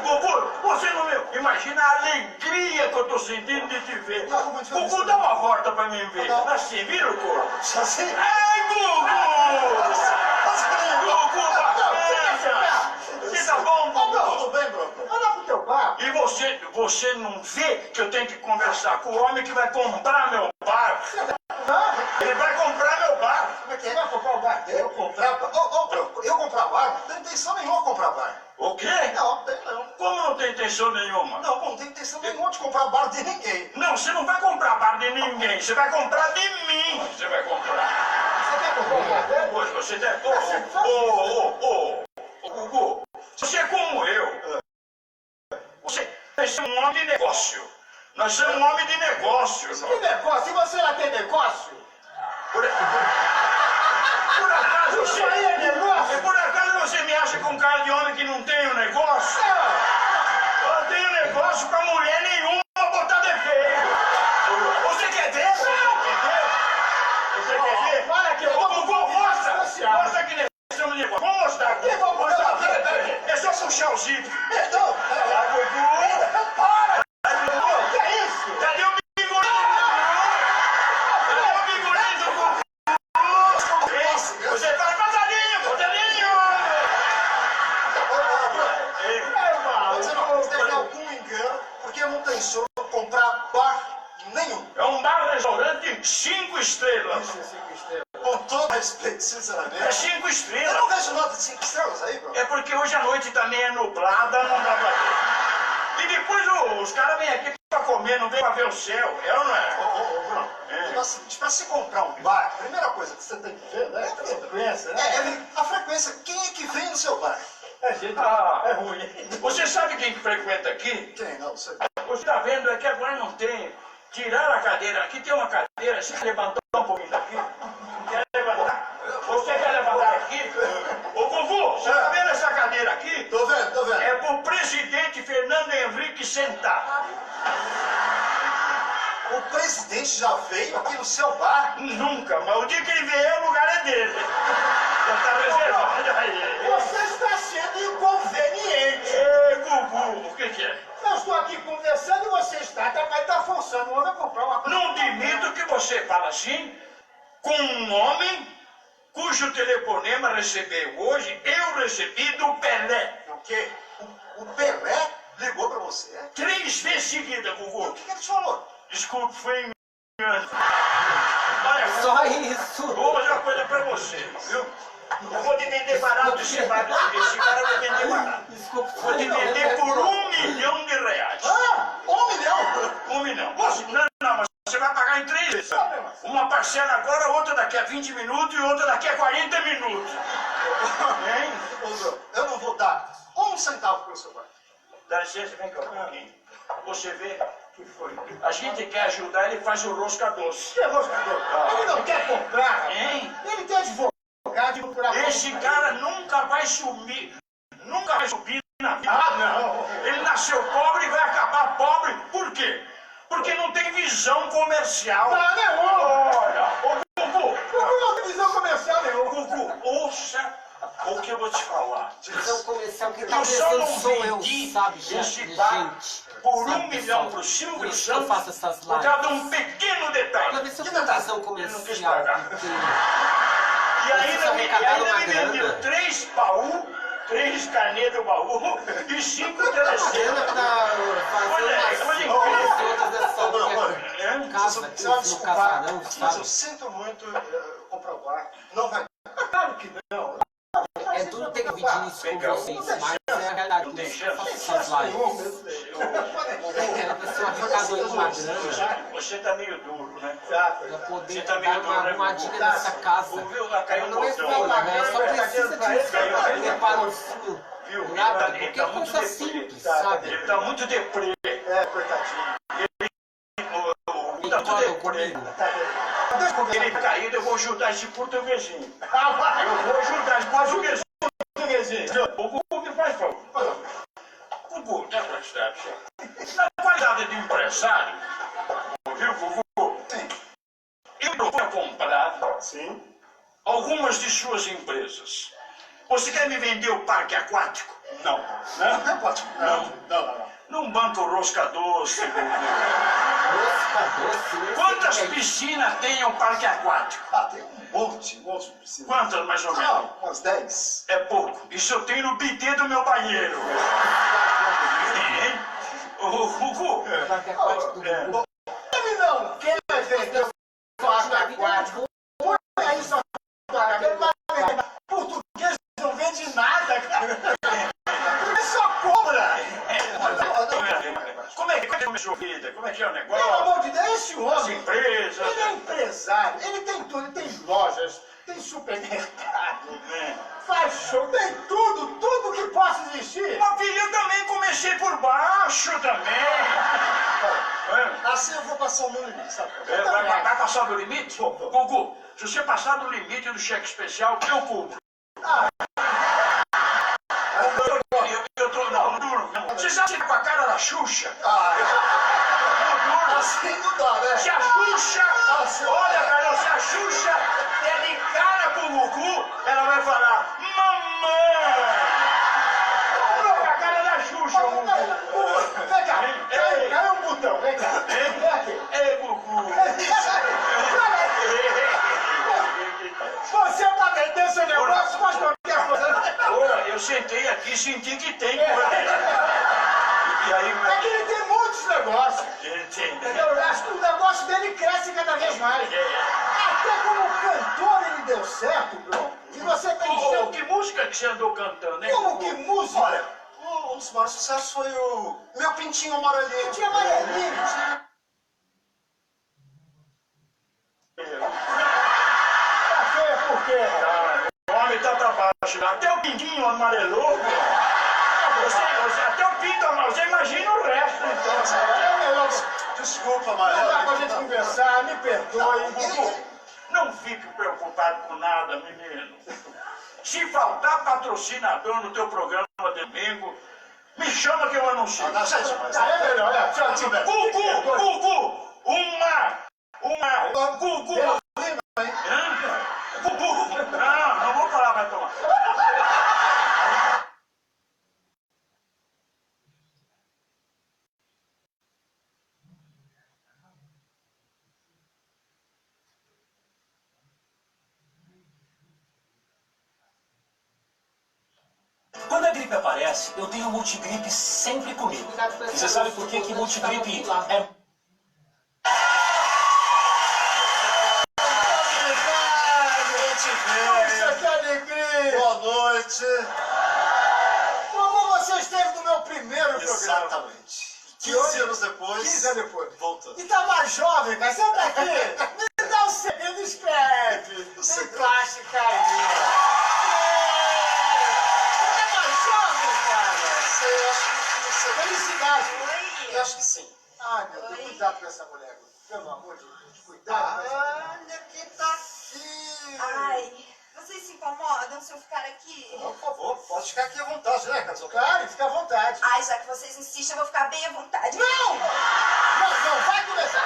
Gugu, você não imagina a alegria que eu tô sentindo de te ver. Gugu, dá uma volta pra mim ver. Assim, vira o corpo. Assim? Ai, Gugu! Gugu, bacana! Você tá bom, Gugu? Tudo bem, bro? Olha pro teu bar. E você não vê que eu tenho que conversar com o homem que vai comprar meu bar? Ele vai comprar meu bar. Como é que é? Vai comprar o bar? Eu comprar? Bro, eu comprar bar? Não tem intenção nenhuma de comprar bar. O quê? Não, tem não. Como não tem intenção nenhuma? Não tem intenção nenhuma de comprar bar de ninguém. Não, você não vai comprar bar de ninguém. Você vai comprar de mim. Você vai comprar. Você quer comprar o bar dele? Pois você deve... Gugu, você é como eu. Você é um homem de negócio. Nós somos um homem de negócio. Que negócio? E você lá tem negócio? Por acaso você... Isso aí é negócio? Por acaso você me acha com cara de homem que não tem um negócio? Eu tenho negócio com a mulher porque não tem sonho comprar bar nenhum. É um bar-restaurante 5 estrelas. Isso é 5 estrelas. Com todo respeito, sinceramente. É 5 Eu não estrelas. vejo nota de 5 estrelas aí, bro. É porque hoje a noite também é nublada, não dá pra ver. E depois os caras vêm aqui pra comer, não vêm pra ver o céu. É ou não é? Ô, Bruno, é o seguinte, pra se comprar um bar, a primeira coisa que você tem que ver, né? É a frequência, né? A frequência. Quem é que vem no seu bar? É gente é ruim. Você sabe quem que frequenta aqui? Quem? Não sei. Você tá vendo é que agora não tem. Tiraram a cadeira. Aqui tem uma cadeira. Você quer levantar um pouquinho daqui? Quer levantar? Você quer levantar aqui? Ô, Gugu, você tá vendo essa cadeira aqui? Tô vendo, tô vendo. É pro presidente Fernando Henrique sentar. O presidente já veio aqui no seu bar? Nunca, mas o dia que ele vier, o lugar é dele. Já tá reservado aí. Você está sendo inconveniente. Ei, Gugu, o que é? Eu estou aqui conversando e você está forçando o homem a comprar uma coisa. Não admito que você fale assim com um homem cujo telefonema recebeu hoje, eu recebi do Pelé. O quê? O Pelé ligou pra você? 3 vezes seguida, O Gugu. que ele te falou? Desculpe, foi engano. Olha, Só isso. vou fazer uma coisa pra você, viu? Eu vou te vender barato esse bar. Esse cara eu vou vender barato. Desculpa. Vou te vender por R$1 milhão. Ah, 1 milhão? 1 milhão. Não, mas você vai pagar em 3 vezes. Uma parcela agora, outra daqui a 20 minutos e outra daqui a 40 minutos. Hein? Ô, Bruno, eu não vou dar 1 centavo pelo seu bar. Dá licença, vem cá um pouquinho. Você vê que foi. A gente quer ajudar, ele faz o rosca doce. Que roscador? Ele não quer comprar. Hein? Ele tem advogado e procurar. Esse cara nunca vai sumir. Nunca vai subir na vida. Ah, não. Ele nasceu pobre e vai acabar pobre. Por quê? Porque não tem visão comercial. Não, não. Olha, ô Gugu. Gugu não tem visão comercial nenhuma. Gugu, ouça o que eu vou te falar. Visão comercial que tá Eu só não pensando sou eu, vendi sabe, esse gente? bar por Sabe, 1 milhão pessoal? pro Silvio Por isso que eu Santos faço essas por causa de lives. um pequeno Pra detalhe. ver se eu Que tenho detalhe? visão Ele não quis comercial. pagar. Porque... E ainda me arrecadaram vendeu uma 3 baús, 3 carnês do baú e 5 telecena. grana pra fazer Olha, umas olha, 5 olha. outras dessa casa aqui Você vai me no desculpar, casarão, mas eu sabe? sinto muito comprar o bar. Não vai. Claro que não. É tudo tem vídeo isso com vocês, mas é a realidade. Não tem Por isso que eu chance. faço essas lives. É, a pessoa arrecadou aí uma grana Você tá meio duro, né? pra poder Você tá dar meio uma duro, né? arrumadinha nessa casa. Viu? Lá caiu um Não é botão. feio, né? Só precisa de um reparozinho Viu? lá, Ele porque tá é muito coisa deprê. simples, sabe? Ele tá muito deprê. É, coitadinho. Tá tudo Incomodam deprê. comigo. Deixa eu Ele ver. caído, eu vou ajudar esse portuguesinho. Eu vou ajudar esse portuguesinho. O Gugu que faz, por favor. Gugu, dá pra estar. Na qualidade de empresário, viu, Gugu? Eu vou comprar algumas de suas empresas. Você quer me vender o parque aquático? Não. Não? Não pode. Não. Não banca o rosca doce. Rosca doce, né? Quantas piscinas tem o parque aquático? Ah, tem um monte de piscina. Quantas, mais ou menos? Não, umas 10. É pouco. Isso eu tenho no bidê do meu banheiro. Ô, Gugu. Parque aquático do Gugu. Ele não quer vender parque aquático. Põe aí sua cabeça. Ele vai vender. Português não vende nada, cara. Ele só cobra. Como é que começou a vida? Como é que é o Pelo negócio? amor de Deus, esse As homem. empresas. Ele é empresário. Ele tem tudo. Ele tem lojas. Tem supermercado. Faz show. Tem tudo que possa existir. Mas filho, eu também comecei por baixo também. Assim eu vou passar o meu limite, sabe? Vai passar do limite? Gugu, se você passar do limite do cheque especial, eu cubro. Não. Você sabe que tá com a cara da Xuxa? Assim não dá, né? Se a Xuxa, olha, cara, se a Xuxa der de cara com o Gugu, ela vai falar, mamãe! Com a cara da Xuxa, o Gugu. Vem cá. Caiu um botão. Vem cá. Vem aqui. Ei, Gugu! Você tá vendendo seu negócio, mas qualquer coisa. Ora, eu sentei aqui e senti que tem. E aí, É que ele tem muitos negócio. Entendi. Entendeu? Eu acho que o negócio dele cresce cada vez mais. Até como cantor ele deu certo, bro. E você tem Ô, que música que você andou cantando, hein? Como que música? Olha, um dos maiores sucessos foi o Meu Pintinho Amarelinho. Tinha amarelinho. Tá feia por quê? O homem tá pra baixo, até o pinguinho amarelou. Até o pinto amarelo, você imagina o resto, então. É melhor. Desculpa, Não dá pra Amarelo. gente conversar, me perdoe. Não fique preocupado com nada, menino. Se faltar patrocinador no teu programa de domingo, me chama que eu anuncio. Não, gente, mas... É melhor, é. Tchau, tchau. Gugu! Gugu! Gugu! Não vou falar, vai tomar. Quando a gripe aparece, eu tenho multigripe sempre comigo. E você sabe por que multigripe é... Poxa, que alegria! Boa noite. Como você esteve no meu primeiro programa? Exatamente. 15 anos depois... 15 anos depois. Voltando. E tá mais jovem, cara. Senta aqui. Me dá um segredo, escreve. Tem plástica aí. Você tá mais jovem, cara. Eu acho que você... Felicidade. Eu acho que sim. Ai, meu Deus, cuidado com essa mulher. Pelo amor de Deus, cuidado com essa mulher. Olha quem tá aqui. Ai, vocês se incomodam se eu ficar aqui? Por favor, pode ficar aqui à vontade, né, Casal? Claro, fica à vontade. Ai, já que vocês insistem, eu vou ficar bem à vontade. Não! Não, vai começar.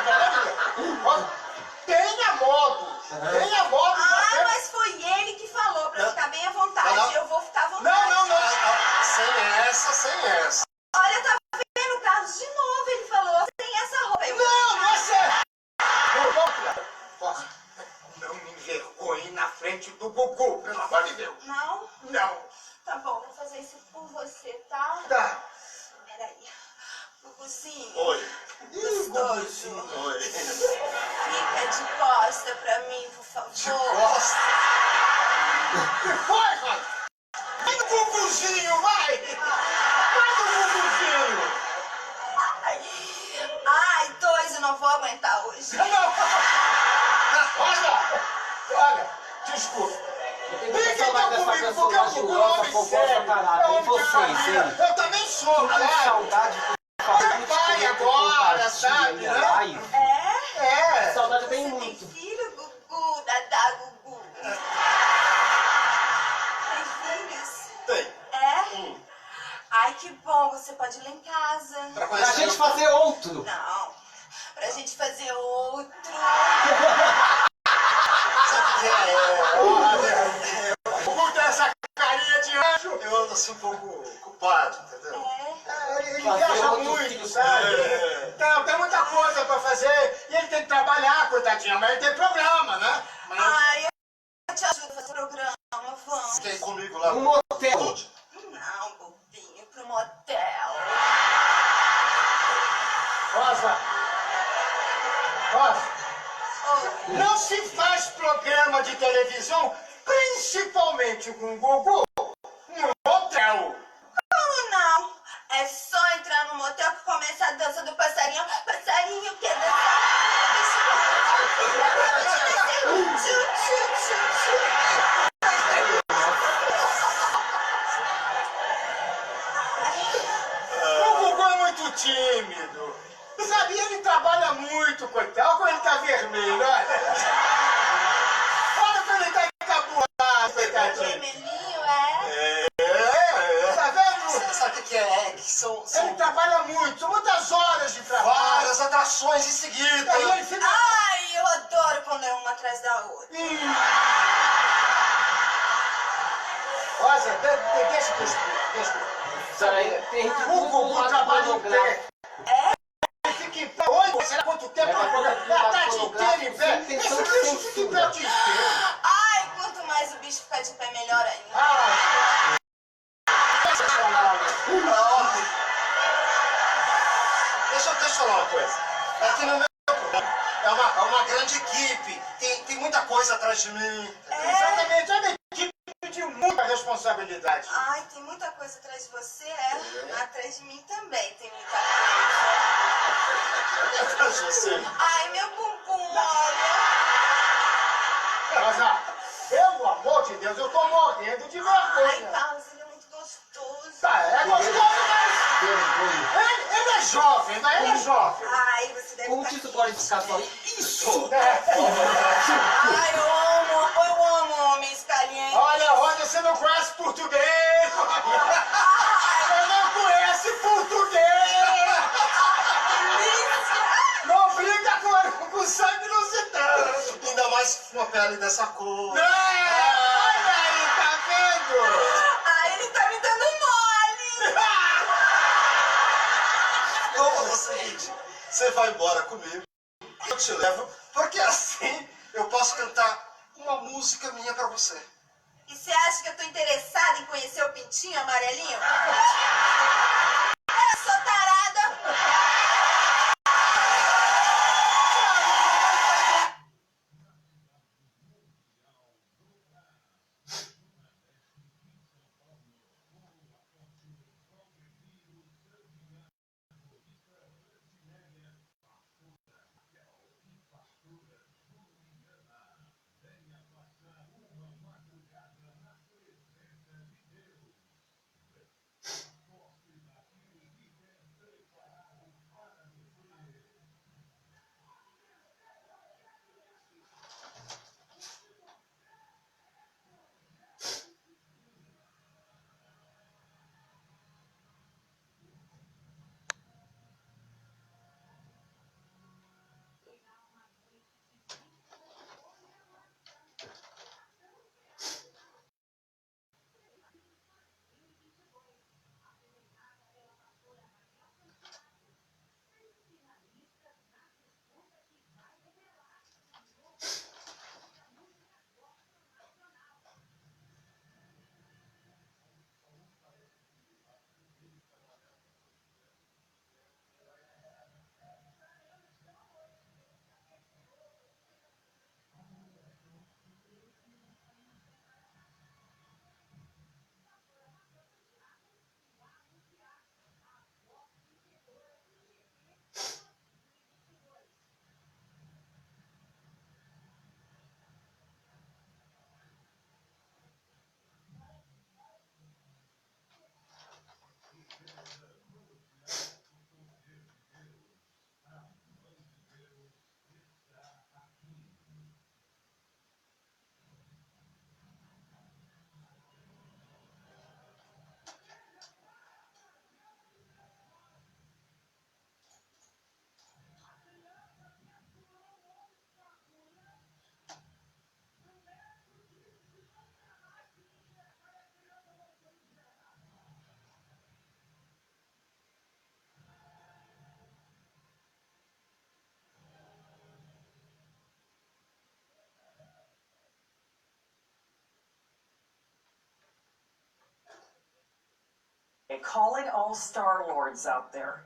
Tenha modo. Tenha modo. Ah, mas foi ele que falou pra eu ficar bem à vontade. Não. Eu vou ficar à vontade. Não. Sem essa. Olha, tá vendo o Carlos de novo? Ele falou, tem essa roupa. Eu... Não é sério. Não me envergonhe na frente do Gugu, pelo amor de Deus. Não? Não. Tá bom, vou fazer isso por você, tá? Tá. Peraí. Guguzinho. Oi. Gostoso. Oi. Fica de costa pra mim, por favor. De costa. Que foi, vai? Vai no Guguzinho, vai. Vai no Guguzinho. Ai, dois, eu não vou aguentar hoje. Não. Olha, desculpa. Vem cá comigo, porque o Gugu é um homem sério. É um homem de família. Eu também sou, claro. Saudade Você vai agora, sabe, né? É. Saudade tem Você muito. tem filho, Gugu? Dadá, Gugu. Tem filhos? Tem. É? Ai, que bom, você pode ir lá em casa. Pra Pra conhecer gente fazer outro. Não, pra gente fazer outro. Sabe o que é? O Gugu tem essa carinha de anjo. Eu ando assim um pouco culpado, entendeu? Ele viaja muito, sabe? Então, tem muita coisa pra fazer. E ele tem que trabalhar, coitadinho. Mas ele tem programa, né? Ai, eu te ajudo a fazer programa, vamos. Você quer ir comigo lá? Um motel. Não, bobinho, pro motel. Rosa. Oi. Não se faz programa de televisão, principalmente com o Gugu, no hotel. Como não? É só entrar no motel que começa a dança do passarinho. Passarinho quer dançar. Tchu, tchu, tchu, tchu. O Gugu é muito tímido. Sabe, ele trabalha muito, coitado. Olha como ele tá vermelho, olha. Olha como ele tá encabuado, coitadinho. Vermelhinho, é? Tá vendo? Sabe o que é? Que são Ele trabalha muito, são muitas horas de trabalho. várias atrações em seguida. Aí ele fica... Ai, eu adoro quando é uma atrás da outra. Rosa, deixa que eu explico, deixa que eu explico. O Gugu trabalha em pé. Ele fica em pé. Oi, será quanto tempo? A tarde inteira em pé. Esse bicho fica em pé o dia inteiro. Ai, quanto mais o bicho ficar de pé, melhor ainda. deixa eu falar uma coisa. Aqui no meu programa é uma grande equipe. Tem muita coisa atrás de mim. Exatamente, é uma equipe de muita responsabilidade. Ai, tem muita coisa atrás de você, é? Atrás de mim também tem muita coisa. Atrás de você. Ai, meu bumbum, olha. Mas, pelo amor de Deus, eu tô morrendo de Ai, vergonha. Carlos, ele é muito gostoso. Tá, é gostoso, mas ele é jovem, né? Ele é jovem. Ai, você deve Como estar que isso pode ficar falando? Isso! Ai, eu amo homens calientes. Olha, Rony, você não conhece português. Você não conhece português. Não brinca com sangue lusitano. Ainda mais com uma pele dessa cor. Olha aí, tá vendo? Ai, ele tá me dando mole. Vamos fazer o seguinte, você vai embora comigo, eu te levo, porque assim eu posso cantar uma música minha pra você. E você acha que eu tô interessada em conhecer o pintinho amarelinho? Eu sou tarada. Calling all Star Lords out there.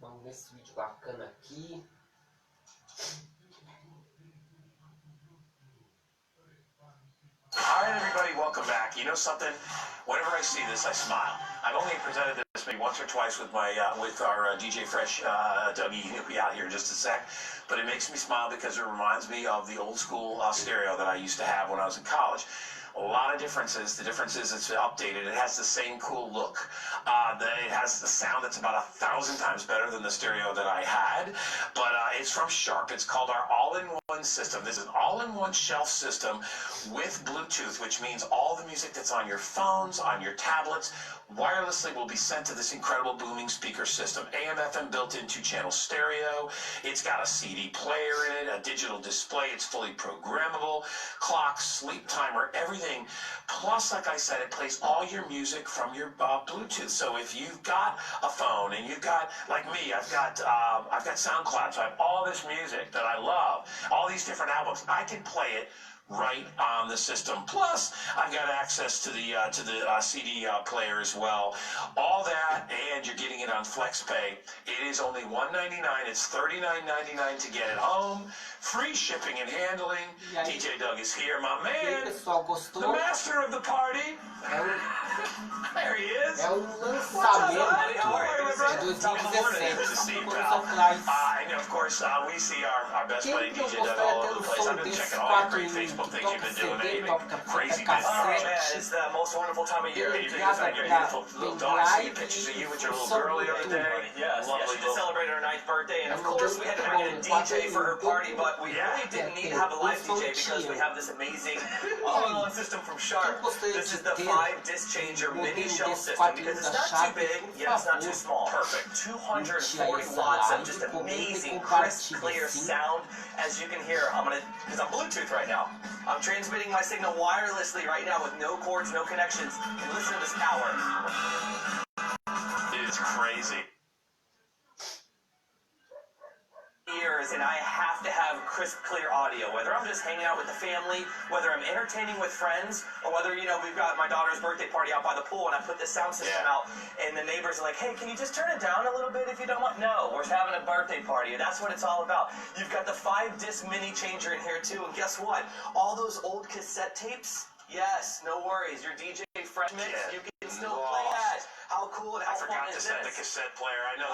Vamos ver esse vídeo bacana aqui. welcome back. You know something? Whenever I see this, I smile. I've only presented this maybe once or twice with my with our DJ Fresh Dougie. He'll be out here in just a sec. But it makes me smile because it reminds me of the old school stereo that I used to have when I was in college. A lot of differences. The difference is it's updated. It has the same cool look. It has the sound that's about 1,000 times better than the stereo that I had. But it's from Sharp. It's called our all-in-one system. This is an all-in-one shelf system with Bluetooth, which means all the music that's on your phones, on your tablets, wirelessly will be sent to this incredible booming speaker system. AM/FM built-in 2-channel stereo. It's got a CD player in it, a digital display. It's fully programmable. Clock, sleep timer, everything. Plus, like I said, it plays all your music from your Bluetooth. So if you've got a phone and you've got, like me, I've got SoundCloud, so I have all this music that I love, all these different albums. I can play it right on the system. Plus, I've got access to the CD player as well. All that, and you're getting it on FlexPay. It is only $199. It's $39.99 to get it home. Free shipping and handling. DJ Doug is here, my man. Pessoal, gostou? The master of the party. There he is. É o lançamento de 2017. And of course, we see our best buddy DJ Doug all over the place. I've been checking all your great Facebook things you've been doing. You've been crazy busy. Oh man, it's the most wonderful time of year. You've got your beautiful little dog. I see pictures of you with your little girl the other day. Yes, she just celebrated her 9th birthday, and of course we had to bring in a DJ for her party, but we really didn't need to have a live DJ because we have this amazing all-in-one system from Sharp. This is the 5-disc changer mini shelf system because it's not too big, yet it's not too small. Perfect. 240 watts of just amazing, crisp, clear sound. As you can hear, because I'm Bluetooth right now. I'm transmitting my signal wirelessly right now with no cords, no connections. And listen to this power. It's crazy. Ears, and I have to have crisp, clear audio. Whether I'm just hanging out with the family, whether I'm entertaining with friends, or whether, we've got my daughter's birthday party out by the pool and I put this sound system out and the neighbors are like, hey, can you just turn it down a little bit if you don't want? No, we're having a birthday party, and that's what it's all about. You've got the 5-disc mini changer in here too, and guess what? All those old cassette tapes, yes, no worries. Your DJ Fresh Mix, you can still play that. How cool and how fun is this? I forgot to set the cassette player. I know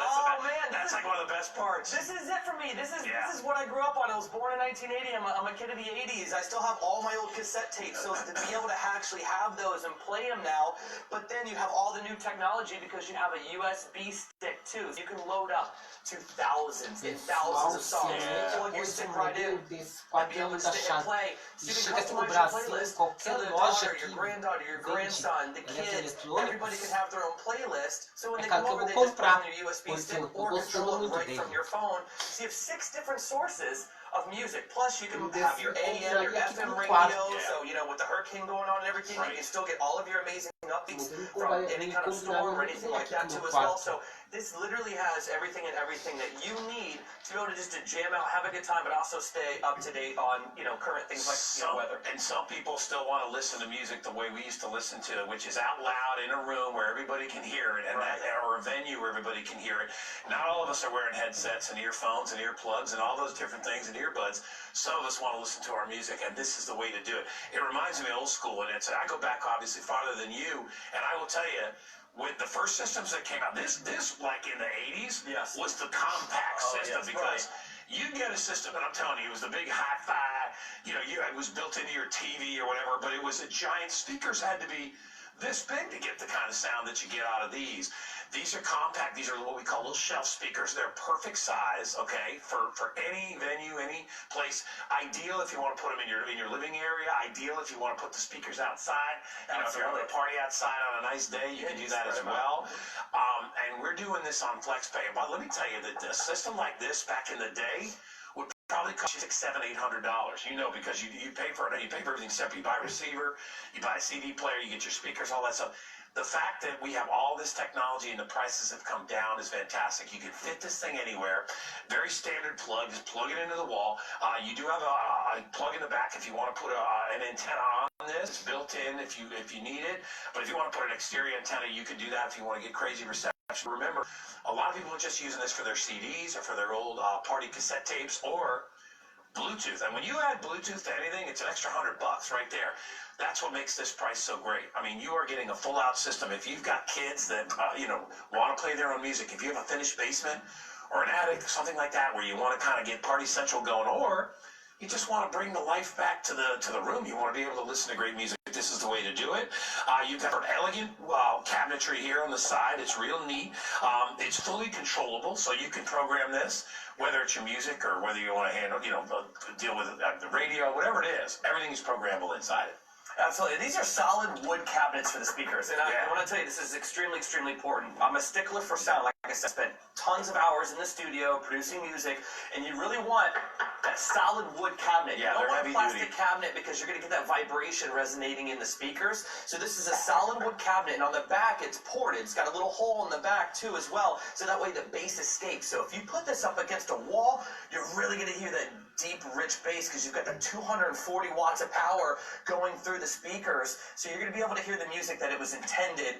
that's like one of the best parts. This is it for me. This is what I grew up on. I was born in 1980. I'm a kid of the 80s. I still have all my old cassette tapes. So to be able to actually have those and play them now, but then you have all the new technology because you have a USB stick too. So you can load up to thousands and thousands of songs. Plug your stick right in and be able to stick and play. So you can customize your playlist. So the daughter, your granddaughter, your grandson, the kids, everybody can have their own playlist, so when they come over, they just put on their USB stick or control it right from your phone. So you have 6 different sources of music. Plus, you can have your AM, your FM radio, so, with the hurricane going on and everything, you can still get all of your amazing upbeats from any kind of storm or anything like that, too, as well. So this literally has everything that you need to be able to just jam out, have a good time, but also stay up to date on, current things like weather. And some people still want to listen to music the way we used to listen to it, which is out loud in a room where everybody can hear it, and or a venue where everybody can hear it. Not all of us are wearing headsets and earphones and earplugs and all those different things and earbuds. Some of us want to listen to our music, and this is the way to do it. It reminds me of old school, and I go back obviously farther than you, and I will tell you, with the first systems that came out, this like in the 80s was the compact system, because you get a system, and I'm telling you, it was the big hi-fi, it was built into your TV or whatever, but it was a giant, speakers had to be this big to get the kind of sound that you get out of these. These are compact. These are what we call little shelf speakers. They're perfect size, okay, for any venue, any place. Ideal if you want to put them in your living area. Ideal if you want to put the speakers outside. If you're having a party outside on a nice day, you can do that as well. And we're doing this on FlexPay. But let me tell you that a system like this back in the day would probably cost you $600, $700, $800. Because you pay for it. You pay for everything separate. You buy a receiver, you buy a CD player, you get your speakers, all that stuff. The fact that we have all this technology and the prices have come down is fantastic. You can fit this thing anywhere. Very standard plug. Just plug it into the wall. You do have a plug in the back if you want to put an antenna on this. It's built in if you need it. But if you want to put an exterior antenna, you can do that if you want to get crazy reception. Remember, a lot of people are just using this for their CDs or for their old party cassette tapes, or Bluetooth. And when you add Bluetooth to anything, it's an extra $100 right there. That's what makes this price so great. I mean, you are getting a full-out system. If you've got kids that, want to play their own music, if you have a finished basement or an attic or something like that where you want to kind of get Party Central going, or you just want to bring the life back to the room, you want to be able to listen to great music, this is the way to do it. You've got an elegant cabinetry here on the side. It's real neat. It's fully controllable, so you can program this, whether it's your music or whether you want to handle, deal with the radio, whatever it is. Everything is programmable inside it. Absolutely. These are solid wood cabinets for the speakers. And I want to tell you, this is extremely, extremely important. I'm a stickler for sound. Like I said, I spent tons of hours in the studio producing music, and you really want that solid wood cabinet. Yeah, you don't want a plastic duty cabinet because you're going to get that vibration resonating in the speakers. So this is a solid wood cabinet, and on the back, it's ported. It's got a little hole in the back, too, as well, so that way the bass escapes. So if you put this up against a wall, you're really going to hear that deep, rich bass because you've got the 240 watts of power going through the speakers. So you're going to be able to hear the music that it was intended,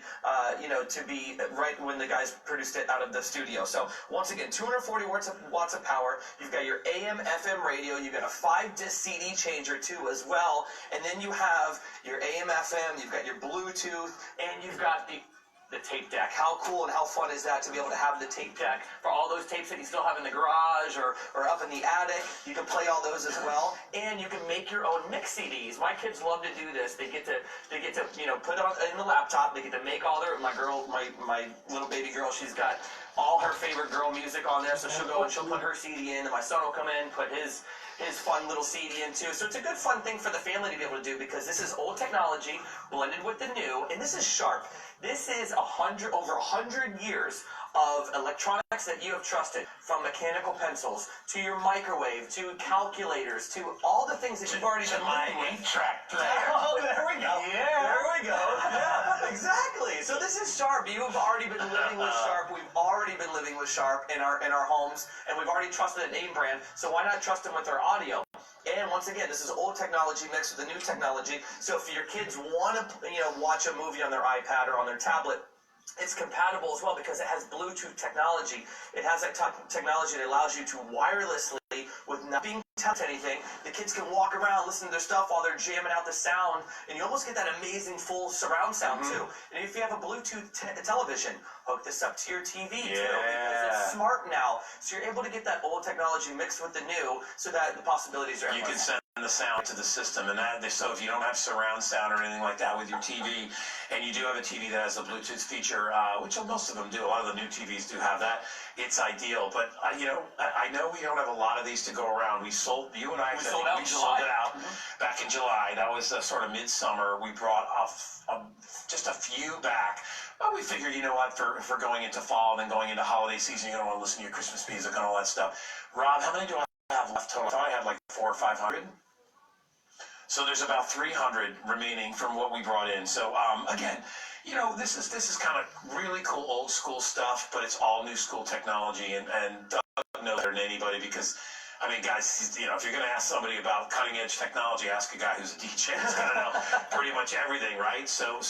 to be right when the guys produced it out of the studio. So once again, 240 watts of power. You've got your AM, FM radio. You've got a 5-disc CD changer too as well. And then you have your AM, FM. You've got your Bluetooth, and you've got the tape deck. How cool and how fun is that to be able to have the tape deck for all those tapes that you still have in the garage or up in the attic? You can play all those as well, and you can make your own mix CDs. My kids love to do this. They get to put it on in the laptop. They get to make all their my little baby girl. She's got all her favorite girl music on there, so she'll go and she'll put her CD in, and my son will come in, put his fun little CD in too. So it's a good fun thing for the family to be able to do because this is old technology blended with the new, and this is sharp. This is over 100 years of electronics that you have trusted, from mechanical pencils to your microwave to calculators to all the things that you've already been living with. 8-track player. Oh, there we go. Yeah, there we go. Yeah, exactly. So this is Sharp. You've already been living with Sharp. We've already been living with Sharp in our homes, and we've already trusted a name brand. So why not trust them with our audio? And once again, this is old technology mixed with the new technology. So if your kids want to, watch a movie on their iPad or on their tablet, it's compatible as well because it has Bluetooth technology. It has that technology that allows you to wirelessly, with not being tied to anything, the kids can walk around, listen to their stuff while they're jamming out the sound, and you almost get that amazing full surround sound too. And if you have a Bluetooth television, hook this up to your TV too, because it's smart now. So you're able to get that old technology mixed with the new, so that the possibilities are endless. You can send the sound to the system, and so if you don't have surround sound or anything like that with your TV, and you do have a TV that has a Bluetooth feature, which most of them do, a lot of the new TVs do have that, it's ideal. But I know we don't have a lot of these to go around. We sold it out back in July. That was sort of midsummer. We brought just a few back. But we figured, for going into fall and then going into holiday season, you're going to want to listen to your Christmas music and all that stuff. Rob, how many do I have left total? I thought I had like 400 or 500. So there's about 300 remaining from what we brought in. So again, this is kind of really cool old school stuff, but it's all new school technology, and Doug knows better than anybody because, I mean, guys, if you're going to ask somebody about cutting edge technology, ask a guy who's a DJ who's going to know pretty much everything, right? So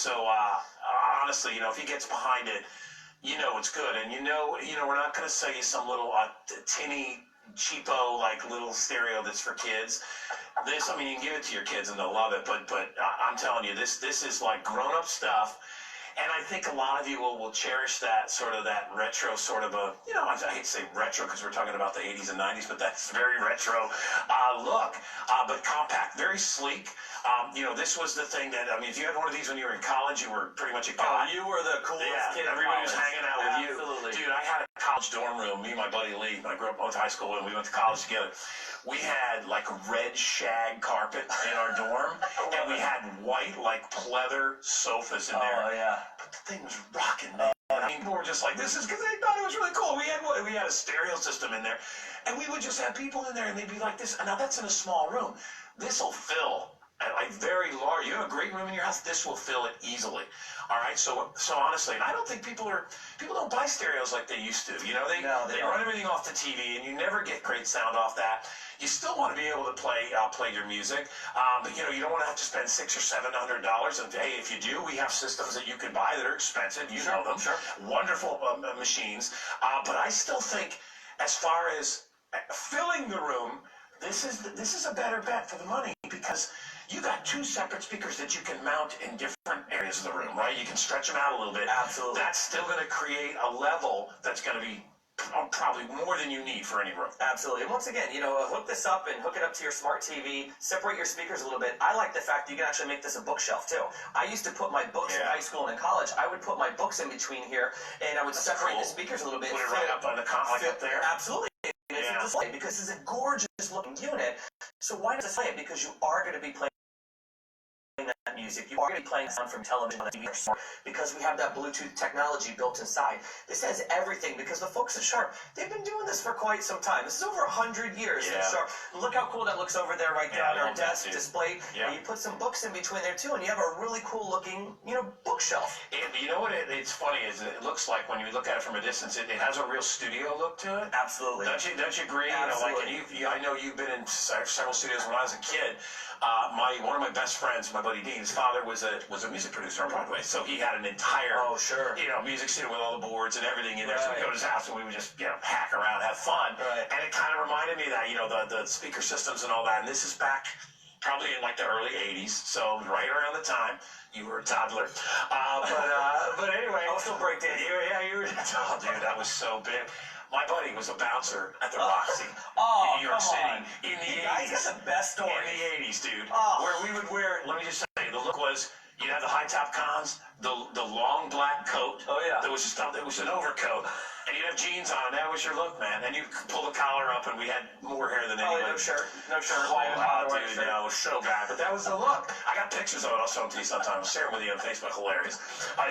honestly, if he gets behind it, it's good, and we're not going to sell you some little tinny, cheapo, like little stereo that's for kids. This, I mean, you can give it to your kids and they'll love it, but I'm telling you, this is like grown-up stuff, and I think a lot of you will cherish that retro sort of a, I hate to say retro because we're talking about the 80s and 90s, but that's very retro look, but compact, very sleek. This was the thing that, I mean, if you had one of these when you were in college, you were pretty much a god. You were the coolest kid. Everybody was hanging out with you. Absolutely. Dude, I had a college dorm room, me and my buddy Lee. I grew up in high school and we went to college together. We had like a red shag carpet in our dorm, and we had white like pleather sofas in there. Oh yeah. But the thing was rocking, man. I mean, people were just like, this is because they thought it was really cool. We had a stereo system in there, and we would just have people in there, and they'd be like this. And now that's in a small room. This will fill a very large. You have a great room in your house. This will fill it easily. All right. So honestly, and I don't think people don't buy stereos like they used to. They run everything off the TV, and you never get great sound off that. You still want to be able to play your music, but you don't want to have to spend $600 or $700. And hey, if you do, we have systems that you can buy that are expensive. You know them, wonderful machines. But I still think, as far as filling the room, this is a better bet for the money because you got two separate speakers that you can mount in different areas of the room, right? You can stretch them out a little bit. Absolutely. That's still going to create a level that's going to be probably more than you need for any room. Absolutely. And once again, hook this up and hook it up to your smart TV, separate your speakers a little bit. I like the fact that you can actually make this a bookshelf too. I used to put my books in high school and in college. I would put my books in between here and I would separate the speakers a little bit. Put it right up on the like up there. Absolutely. It's a display because it's a gorgeous looking unit. So why not display it? Because you are going to be playing that music. You are going to be playing sound from television and TV because we have that Bluetooth technology built inside. This has everything because the folks at Sharp, they've been doing this for quite some time. This is over 100 years at Sharp. Look how cool that looks over there right there on our desk displayed. Yeah. You put some books in between there too and you have a really cool looking, bookshelf. And you know what it's funny is it looks like when you look at it from a distance, it has a real studio look to it. Absolutely. Don't you agree? Absolutely. I know you've been in several studios when I was a kid. One of my best friends, my buddy Dean, his father was a music producer on Broadway, so he had an entire music studio with all the boards and everything in there. So we'd go to his house and we would just hack around, have fun, and it kind of reminded me of that the speaker systems and all that. And this is back probably in like the early '80s, so right around the time you were a toddler. But anyway, I was still breakdancing. You were. Oh, dude, that was so big. My buddy was a bouncer at the Roxy in New York City in the 80s. You guys got the best story. In the 80s, dude. Where we would wear, let me just say, the look was, you'd have the high-top cons, the long black coat. Oh, yeah. That was an overcoat. And you'd have jeans on. That was your look, man. And you pull the collar up, and we had more hair than anyone. No shirt. No shirt. Oh, wow, dude, it was so bad. But that was the look. I got pictures of it. I'll show them to you sometime. I'll share them with you on Facebook. Hilarious.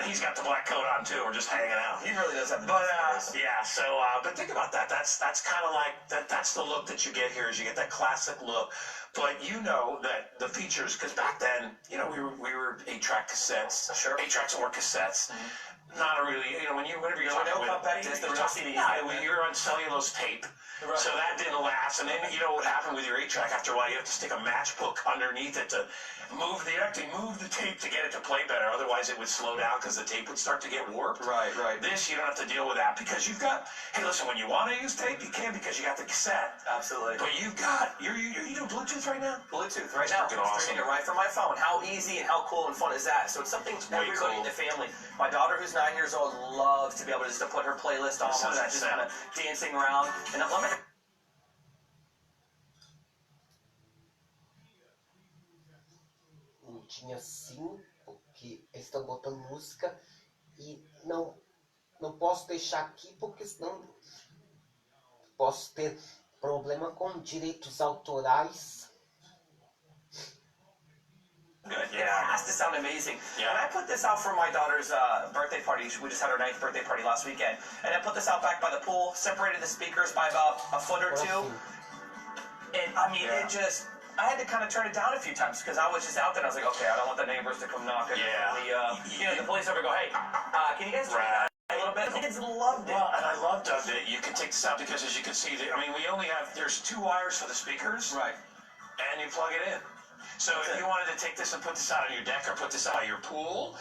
He's got the black coat on, too. We're just hanging out. He really does have the but think about that. That's kind of like, that's the look that you get here is you get that classic look. But you know that the features, because back then, we were 8-track cassettes. Sure. 8-tracks or cassettes. Mm-hmm. Not really, whenever you're talking you're on cellulose tape, so that didn't last. And then what happened with your 8-track after a while, you have to stick a matchbook underneath it to move the tape to get it to play better. Otherwise, it would slow down because the tape would start to get warped. Right. This, you don't have to deal with that because you've got. Hey, listen, when you want to use tape, you can because you got the cassette. Absolutely. But you've got. You're doing Bluetooth right now. Bluetooth right now. Freaking awesome. Streaming it right from my phone. How easy and how cool and fun is that? So it's something everybody in the family. My daughter, who's 9 years old, loves to be able to just put her playlist on while she's just kind of dancing around. And let me. Tinha sim, porque eles estão botando música e não posso deixar aqui porque senão posso ter problema com direitos autorais. Good. Yeah. It has to sound amazing. Yeah. And I put this out for my daughter's birthday party. We just had her 9th birthday party last weekend. And I put this out back by the pool, separated the speakers by about a foot or two. And I mean, I had to kind of turn it down a few times because I was just out there and I was like, okay, I don't want the neighbors to come knocking. Yeah. The police over go, hey, can you guys turn it down a little bit? The kids loved it. Well, and I loved that you can take this out because as you can see, we only have, there's 2 wires for the speakers. Right. And you plug it in. So if you wanted to take this and put this out on your deck or put this out at your pool,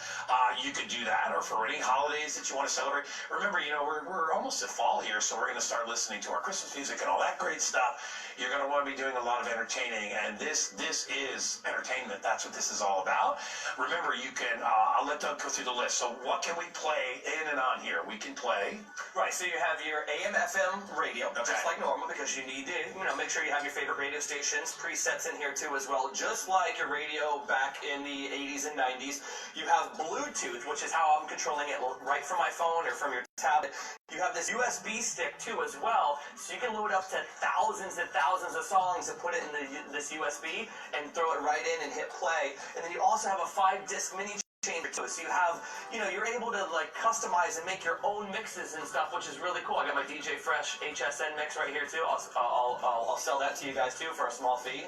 you could do that. Or for any holidays that you want to celebrate. Remember, we're almost at fall here, so we're going to start listening to our Christmas music and all that great stuff. You're going to want to be doing a lot of entertaining, and this is entertainment. That's what this is all about. Remember, you can, I'll let Doug go through the list. So what can we play in and on here? We can play. Right, so you have your AM, FM radio, just like normal, because you need to, make sure you have your favorite radio stations, presets in here too as well, just like your radio back in the 80s and 90s. You have Bluetooth, which is how I'm controlling it right from my phone or from your tablet. You have this USB stick too as well, so you can load up to thousands and thousands of songs and put it in this USB and throw it right in and hit play. And then you also have a 5-disc mini changer too, so you have, you're able to customize and make your own mixes and stuff, which is really cool. I got my DJ Fresh HSN mix right here too. I'll sell that to you guys too for a small fee.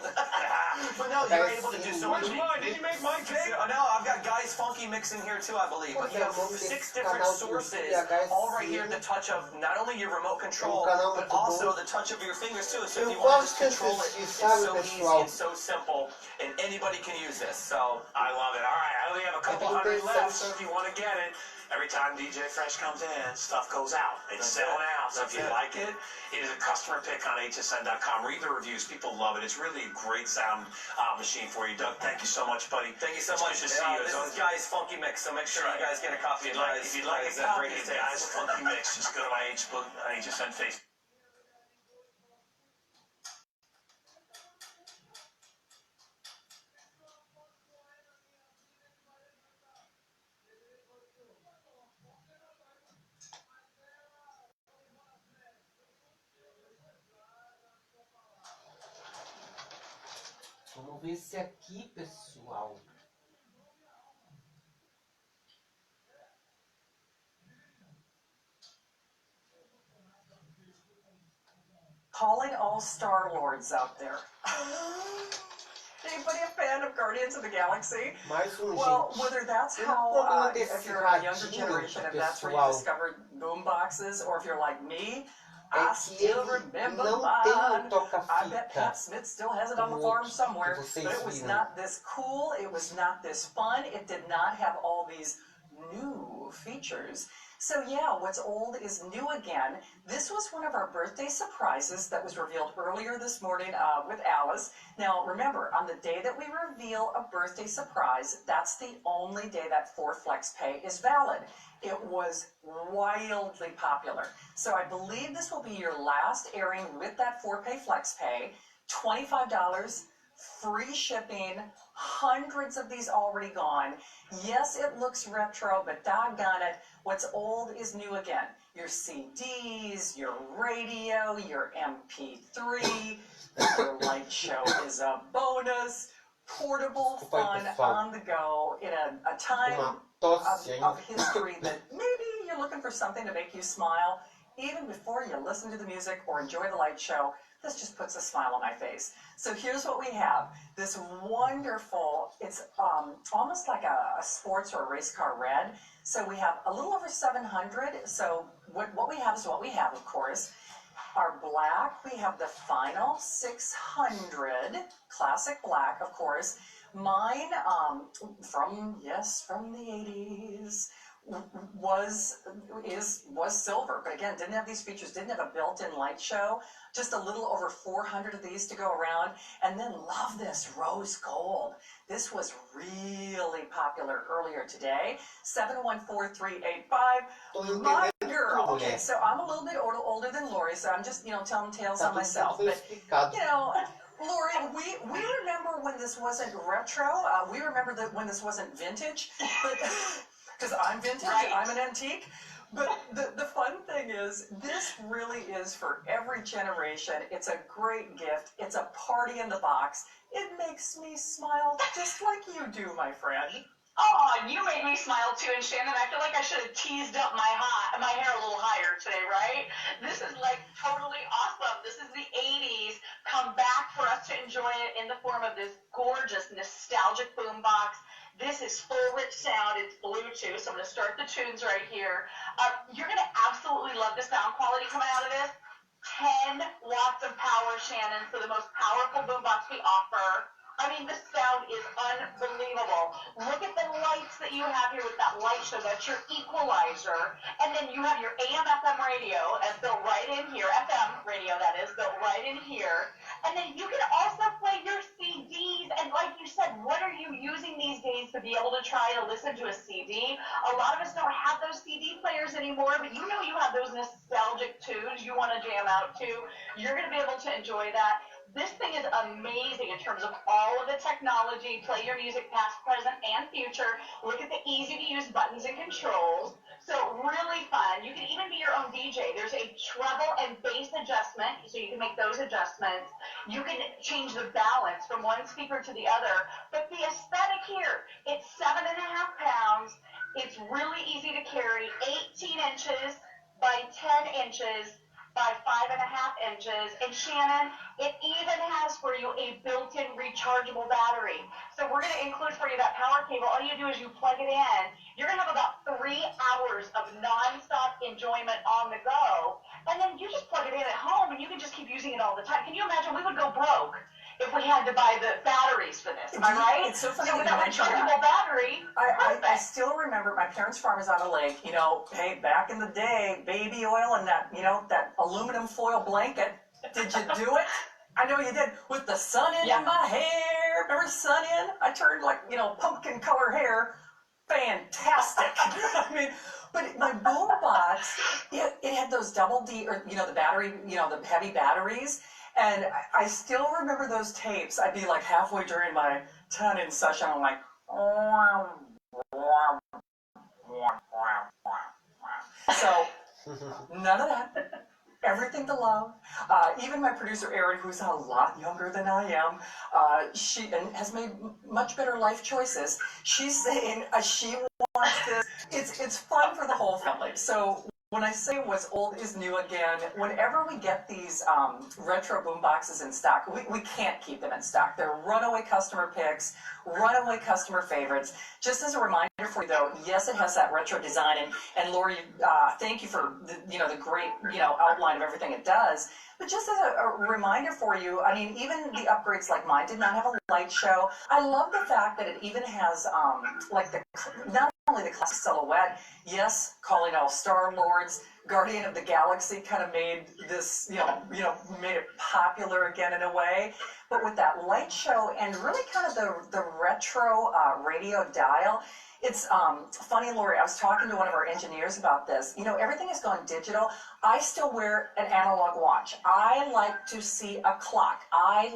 But no, you're able to do so much. Did you make my cake? No, I've got Guy's Funky funky mix in here too, I believe. But you have Vamos ter 6 esse different canal do sources, YouTube all right here at the touch of not only your remote control, canal but muito also bom. the touch of your fingers too. So Eu if you want to just gosto de control it, assistir, it's sabe, so easy pessoal? and so simple, and anybody can use this. So I love it. All right, I only have a couple bem hundred left, interessante. so if you want to get it, every time DJ Fresh comes in, stuff goes out. It's selling out. So if you like it, it is a customer pick on hsn.com. Read the reviews. People love it. It's really a great sound machine for you. Doug, thank you so much, buddy. thank you so It's much. good to see you. This is Guy's Funky Mix, so make sure you guys get a copy of If you'd like a copy of the Eyes Funky Mix, just go to my HSN Facebook. Vamos ver se aqui, pessoal. Calling all Star Lords out there. Anybody a fan of Guardians of the Galaxy? Mais Well, gente. whether that's Eu how, não tô if desse you're a younger radinho, generation, if that's where you pessoal. discovered boom boxes, or if you're like me, É I que still ele remember não mine. tem um I bet toca-fita Pat Smith still has it on the como farm outro somewhere, que vocês but it was viram. not this cool, it was not this fun, it did not have all these new features. So yeah, what's old is new again. This was one of our birthday surprises that was revealed earlier this morning with Alice. Now remember, on the day that we reveal a birthday surprise, that's the only day that 4 Flex Pay is valid. It was wildly popular. So I believe this will be your last airing with that 4-pay Flex Pay. $25, free shipping, hundreds of these already gone. Yes, it looks retro, but doggone it, what's old is new again. Your CDs, your radio, your MP3, your light show is a bonus. Portable fun on the go in a time of history that maybe you're looking for something to make you smile. Even before you listen to the music or enjoy the light show, this just puts a smile on my face. So here's what we have. This wonderful, it's almost like a sports or a race car red. So we have a little over 700. So what we have is what we have, of course. Our black, we have the final 600, classic black, of course. Mine, from the 80s, was silver, but again, didn't have these features, didn't have a built-in light show, just a little over 400 of these to go around, and then love this rose gold. This was really popular earlier today. 714-385. My girl. Okay, so I'm a little bit older than Lori, so I'm just, telling tales on myself. But, Lori, we remember when this wasn't retro. We remember when this wasn't vintage. But because I'm vintage, right. I'm an antique. But the fun thing is, this really is for every generation. It's a great gift. It's a party in the box. It makes me smile just like you do, my friend. Oh, you made me smile too, and Shannon, I feel like I should have teased up my hair a little higher today, right? This is like totally awesome. This is the 80s. Come back for us to enjoy it in the form of this gorgeous, nostalgic boombox. This is full rich sound. It's Bluetooth, so I'm going to start the tunes right here. You're going to absolutely love the sound quality coming out of this. 10 watts of power, Shannon, for the most powerful boombox we offer. I mean, the sound is unbelievable. Look at the lights that you have here with that light show. That's your equalizer. And then you have your AM, FM radio built right in here. FM radio, that is, built right in here. And then you can also play your CDs. And like you said, what are you using these days to be able to try to listen to a CD? A lot of us don't have those CD players anymore, but you have those nostalgic tunes you want to jam out to. You're going to be able to enjoy that. This thing is amazing in terms of all of the technology. Play your music past, present, and future. Look at the easy-to-use buttons and controls. So really fun. You can even be your own DJ. There's a treble and bass adjustment, so you can make those adjustments. You can change the balance from one speaker to the other. But the aesthetic here, it's 7.5 pounds. It's really easy to carry, 18 inches by 10 inches. by 5.5 inches. And Shannon, it even has for you a built-in rechargeable battery. So we're going to include for you that power cable. All you do is you plug it in. You're going to have about 3 hours of non-stop enjoyment on the go. And then you just plug it in at home and you can just keep using it all the time. Can you imagine? We would go broke if we had to buy the batteries for this. Am I right? It's so funny So with that that you mention rechargeable battery, I still remember my parents' farm is on a lake. You know, hey, back in the day, baby oil and that, you know, that aluminum foil blanket. Did you do it? I know you did. With the sun in my hair. Remember sun in? I turned like, you know, pumpkin color hair. Fantastic. I mean, but my boom box, it had those double D, or, you know, the battery, you know, the heavy batteries. And I still remember those tapes. I'd be like halfway during my 10-inch session, I'm like, so none of that. Everything to love. Even my producer Erin, who's a lot younger than I am, she has made much better life choices. She's saying she wants this. It's fun for the whole family. So when I say what's old is new again, whenever we get these retro boom boxes in stock, we can't keep them in stock. They're runaway customer picks, runaway customer favorites. Just as a reminder for you though, yes, it has that retro design, and Lori, thank you for the great outline of everything it does. But just as a reminder for you, I mean, even the upgrades like mine did not have a light show. I love the fact that it even has like not only the classic silhouette, yes, calling all Star Lords, Guardian of the Galaxy kind of made this, made it popular again in a way. But with that light show and really kind of the retro radio dial, it's funny, Lori, I was talking to one of our engineers about this. You know, everything has gone digital. I still wear an analog watch. I like to see a clock. I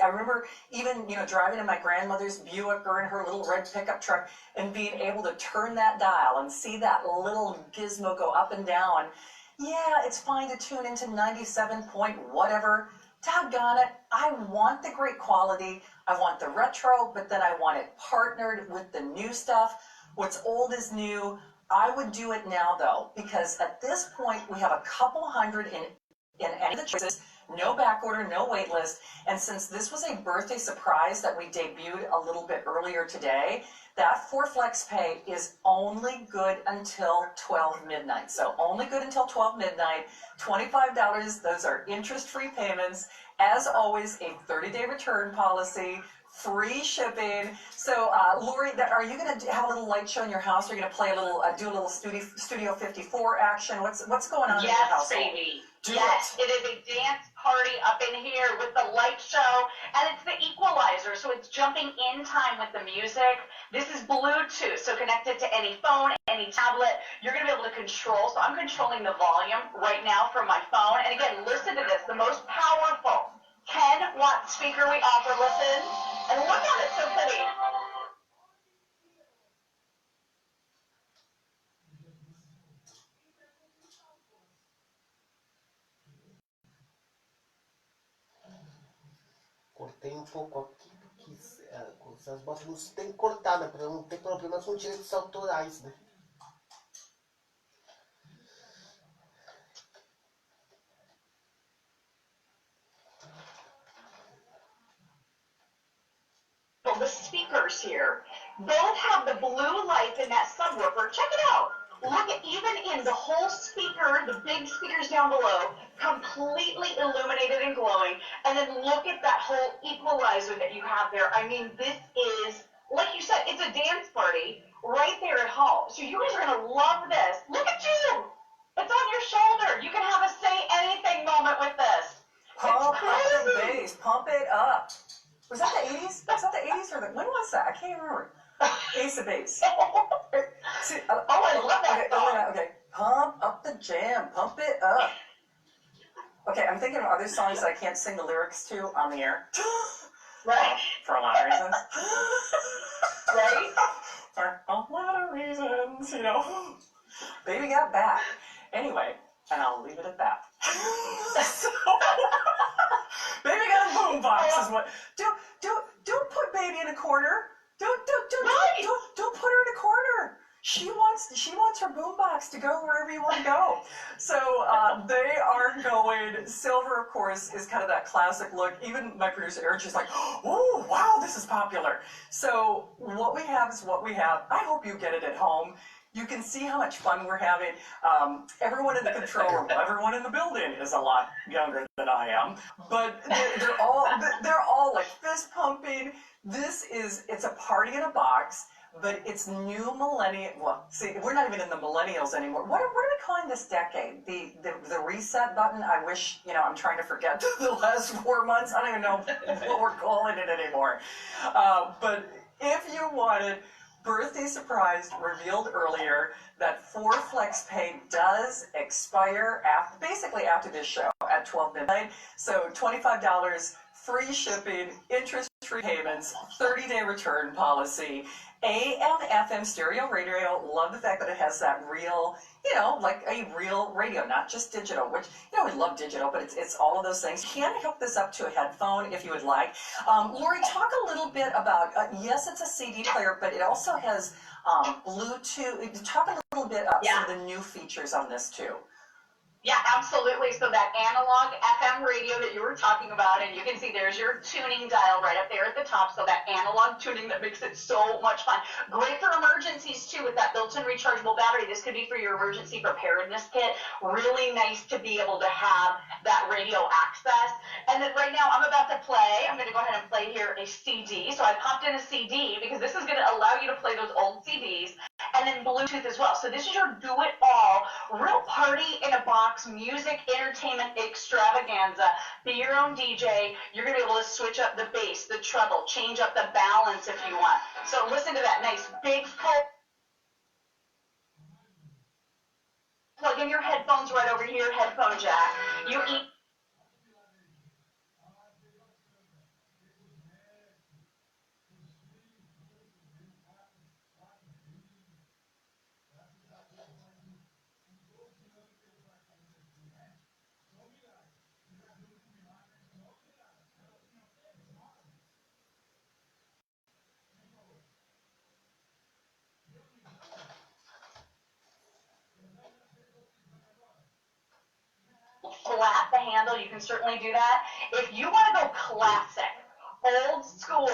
remember even, driving in my grandmother's Buick or in her little red pickup truck and being able to turn that dial and see that little gizmo go up and down. Yeah, it's fine to tune into 97 point whatever. Doggone it, I want the great quality, I want the retro, but then I want it partnered with the new stuff. What's old is new. I would do it now though, because at this point we have a couple hundred in any of the choices, no back order, no wait list, and since this was a birthday surprise that we debuted a little bit earlier today, that 4 Flex Pay is only good until 12 midnight. So only good until 12 midnight, $25, those are interest-free payments. As always, a 30-day return policy, free shipping. So, Lori, are you going to have a little light show in your house? Are you going to play do a little Studio 54 action? What's going on in your house? Yes, baby. Yes, it is a dance party up in here with the light show, and it's the equalizer, so it's jumping in time with the music. This is Bluetooth, so connected to any phone, any tablet, you're going to be able to control. So I'm controlling the volume right now from my phone, and again, listen to this, the most powerful 10-watt speaker we offer. Listen, and look at it, so pretty. Cortei um pouco aqui, porque as músicas tem que cortar, né? Para não ter problemas com direitos autorais, né? The speakers here both have the blue lights in that subwoofer. Check it out. Look at, even in the whole speaker, the big speakers down below, completely illuminated and glowing. And then look at that whole equalizer that you have there. I mean, this is, like you said, it's a dance party right there at home. So you guys are going to love this. Look at you. It's on your shoulder. You can have a say anything moment with this. Pump up the bass. Pump it up. Was that the 80s? Was that the 80s or when was that? I can't remember. Ace of Base. See, I love that song. Okay. Pump up the jam. Pump it up. Okay, I'm thinking of other songs that I can't sing the lyrics to on the air. Right. For a lot of reasons. Right? For a lot of reasons, Baby got back. Anyway, and I'll leave it at that. So, Baby got a boombox is what. Don't put Baby in a corner. Don't put her in a corner. She wants her boombox to go wherever you want to go. So they are going. Silver, of course, is kind of that classic look. Even my producer Eric, she's like, "Oh, wow, this is popular." So what we have is what we have. I hope you get it at home. You can see how much fun we're having. Everyone in the control room, everyone in the building is a lot younger than I am, but they're all like fist pumping. It's a party in a box, but it's new millennial. Well, see, we're not even in the millennials anymore. What are we calling this decade? The reset button. I wish, I'm trying to forget the last 4 months. I don't even know what we're calling it anymore. But if you wanted birthday surprise revealed earlier that 4 Flex Pay does expire basically after this show at 12 midnight. So $25, free shipping, interest-free payments, 30-day return policy, AM, FM stereo radio. Love the fact that it has that real, like a real radio, not just digital, which, we love digital, but it's all of those things. You can hook this up to a headphone if you would like. Lori, talk a little bit about, yes, it's a CD player, but it also has Bluetooth. Talk a little bit about some of the new features on this too. Yeah, absolutely. So that analog FM radio that you were talking about, and you can see there's your tuning dial right up there at the top. So that analog tuning that makes it so much fun. Great for emergencies too with that built-in rechargeable battery. This could be for your emergency preparedness kit. Really nice to be able to have that radio access. And then right now I'm about to play. I'm going to go ahead and play here a CD. So I popped in a CD because this is going to allow you to play those old CDs. And then Bluetooth as well. So this is your do-it-all, real party in a box, music, entertainment extravaganza. Be your own DJ. You're going to be able to switch up the bass, the treble, change up the balance if you want. So listen to that nice big full. Plug in your headphones right over here, headphone jack. You eat. Flat the handle, you can certainly do that. If you want to go classic, old school,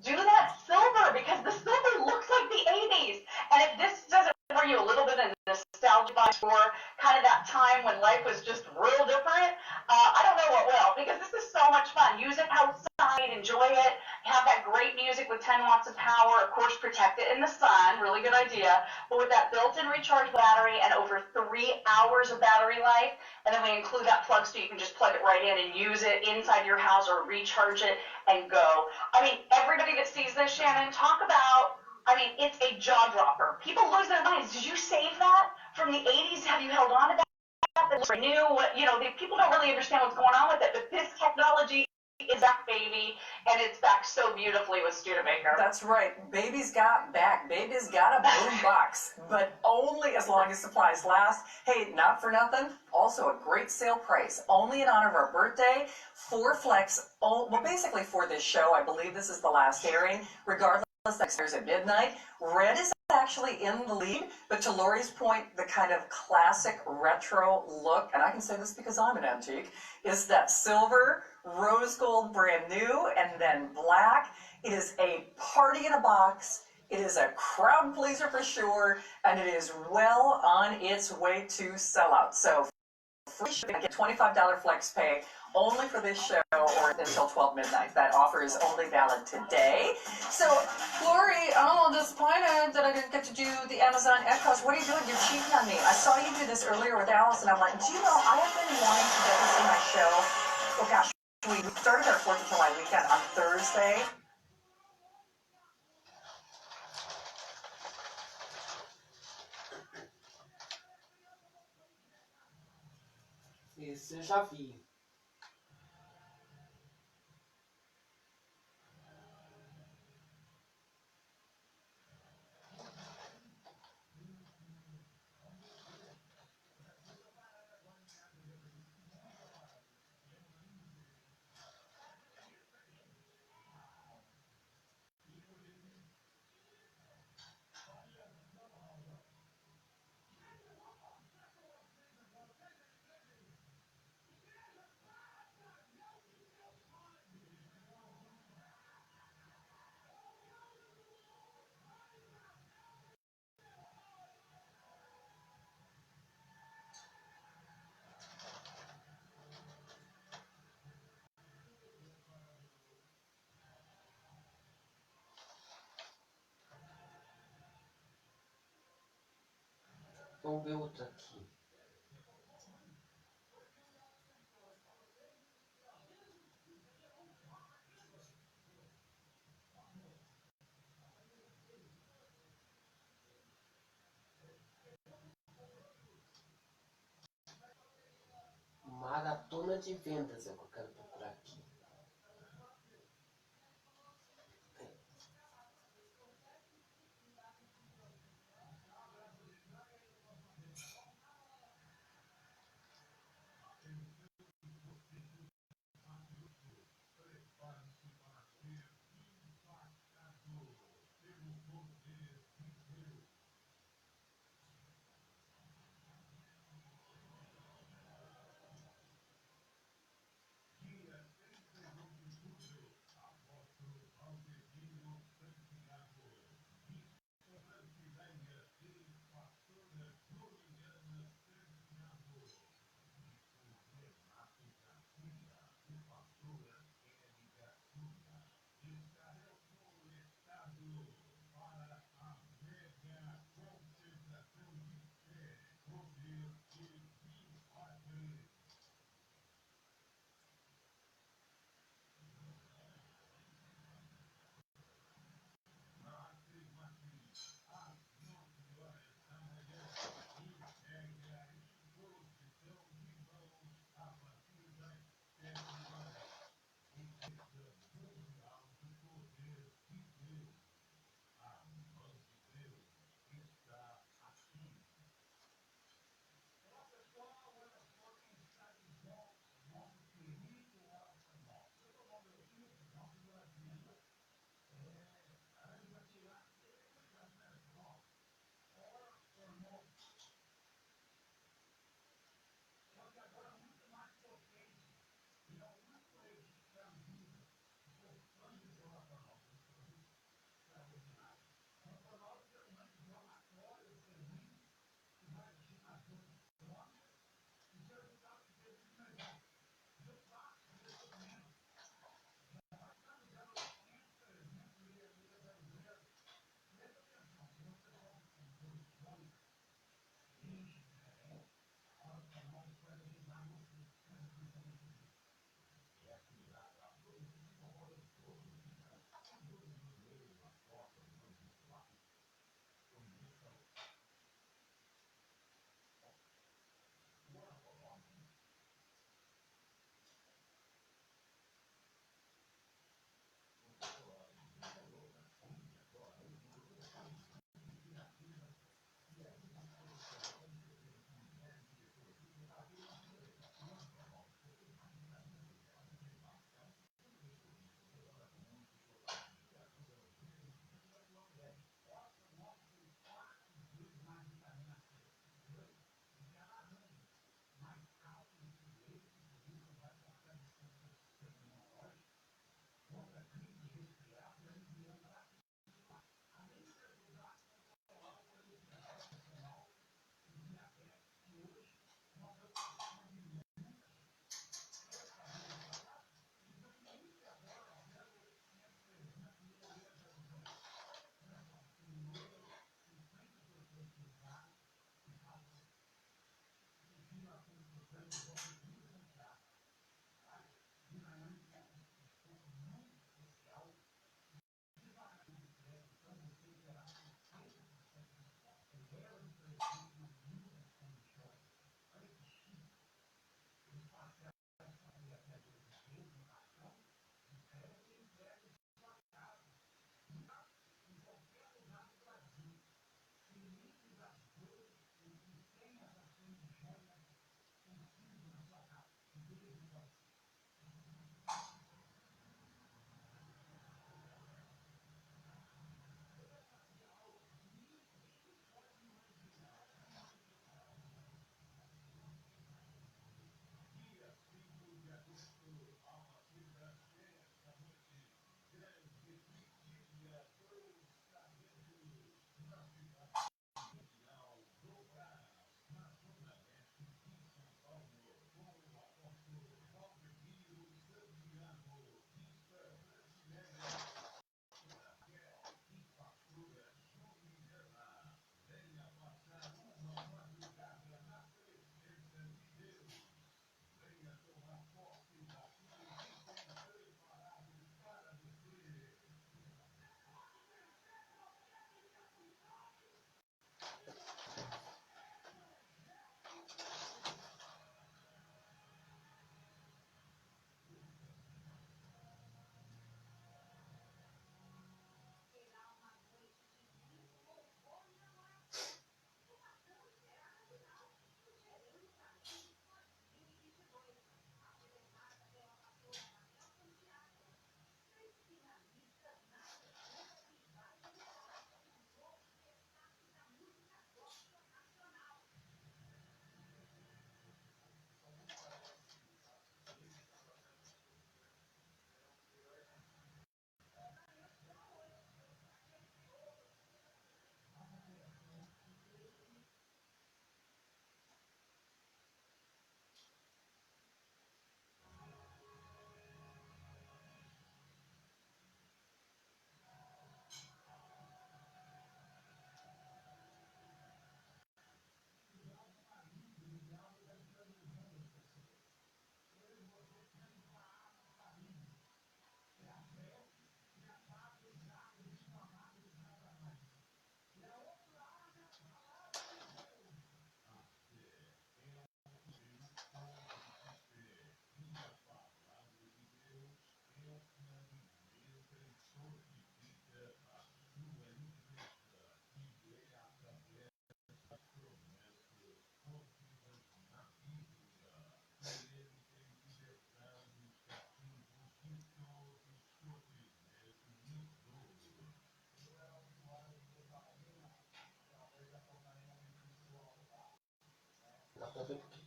do that silver because the silver looks like the 80s. And if this doesn't bring you a little bit of nostalgia for kind of that time when life was just real different, I don't know what will, because this is so much fun. Use it outside, enjoy it, have that great music with 10 watts of power, of course protect it in the sun, really good idea, but with that built-in recharge battery and over 3 hours of battery life, and then we include that plug so you can just plug it right in and use it inside your house or recharge it and go. I mean, everybody that sees this, Shannon, talk about, it's a jaw dropper. People lose their minds. Did you save that from the 80s? Have you held on to that? That's new. People don't really understand what's going on with it, but this technology is back, baby, and it's back so beautifully with Studebaker. That's right. Baby's got back. Baby's got a boom box, but only as long as supplies last. Hey, not for nothing. Also a great sale price. Only in honor of our birthday. 4 Flex. Basically for this show. I believe this is the last airing. Regardless, next airs at midnight. Red is actually in the lead, but to Lori's point, the kind of classic retro look, and I can say this because I'm an antique, is that silver, rose gold brand new, and then black. It is a party in a box. It is a crowd pleaser for sure, and it is well on its way to sell out. So free shipping, get $25 flex pay only for this show or until 12 midnight. That offer is only valid today. So, Lori, I'm a little disappointed that I didn't get to do the Amazon Echoes. What are you doing? You're cheating on me. I saw you do this earlier with Alice, and I'm like, do you know, I have been wanting to get to see my show. Oh gosh, we started our 4th of July weekend on Thursday. Esse eu já vi. Vamos ver outro aqui. Maratona de vendas é o que eu quero procurar aqui.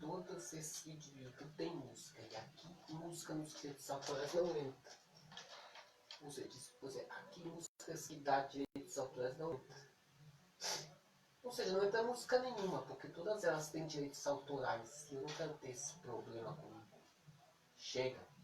todos esses vídeos do YouTube tem música. E aqui música nos direitos autorais não entra. Aqui músicas que dá direitos autorais não entra. Ou seja, não entra música nenhuma, porque todas elas têm direitos autorais. E eu não quero ter esse problema comigo. Chega.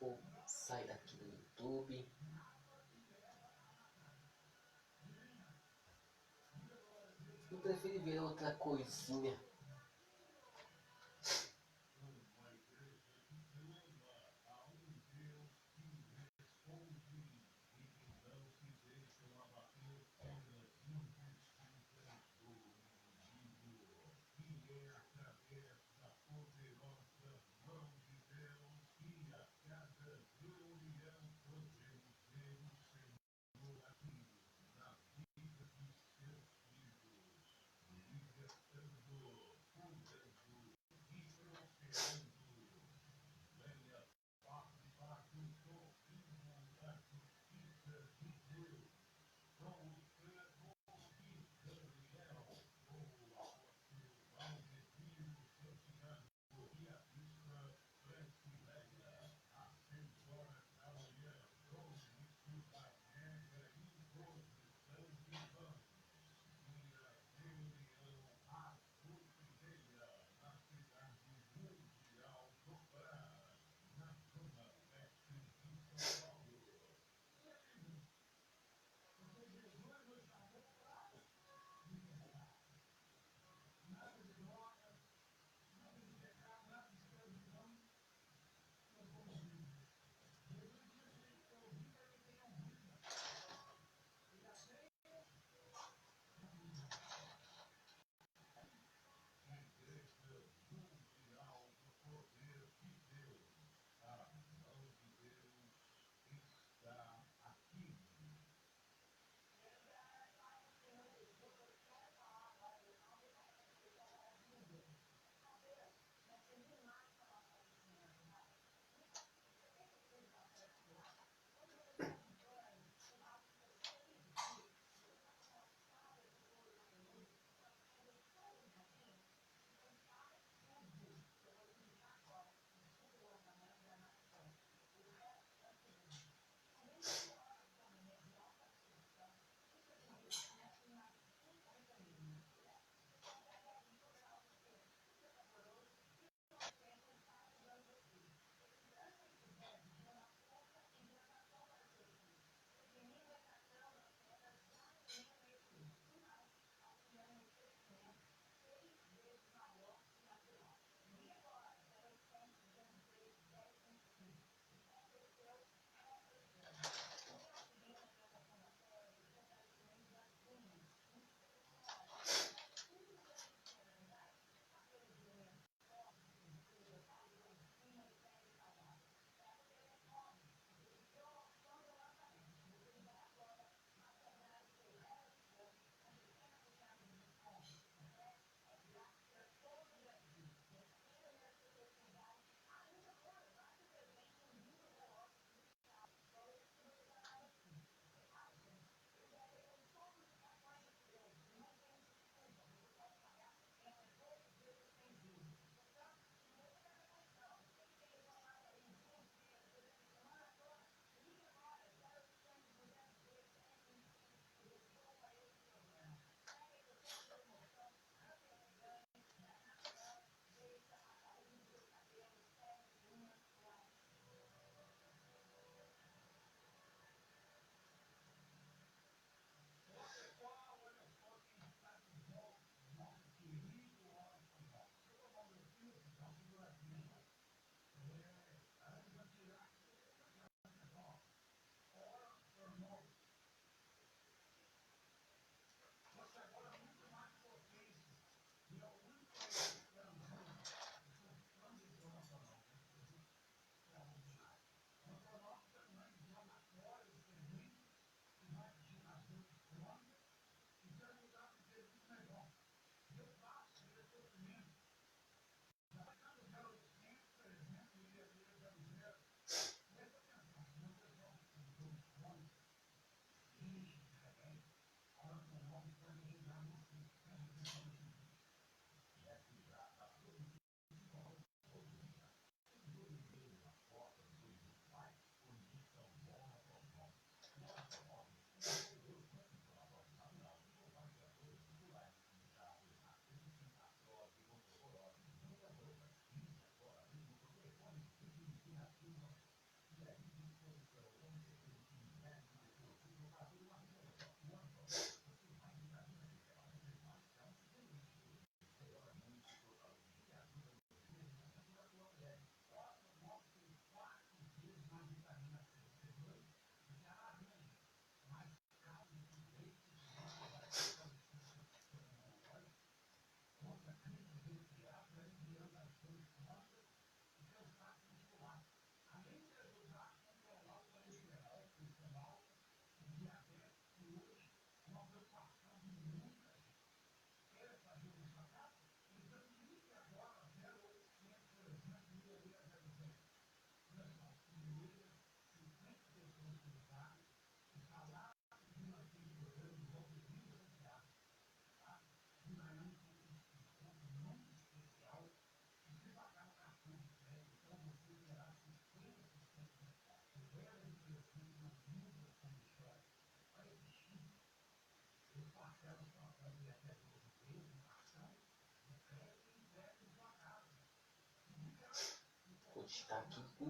Vou sair daqui do YouTube. Eu prefiro ver outra coisinha.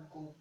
com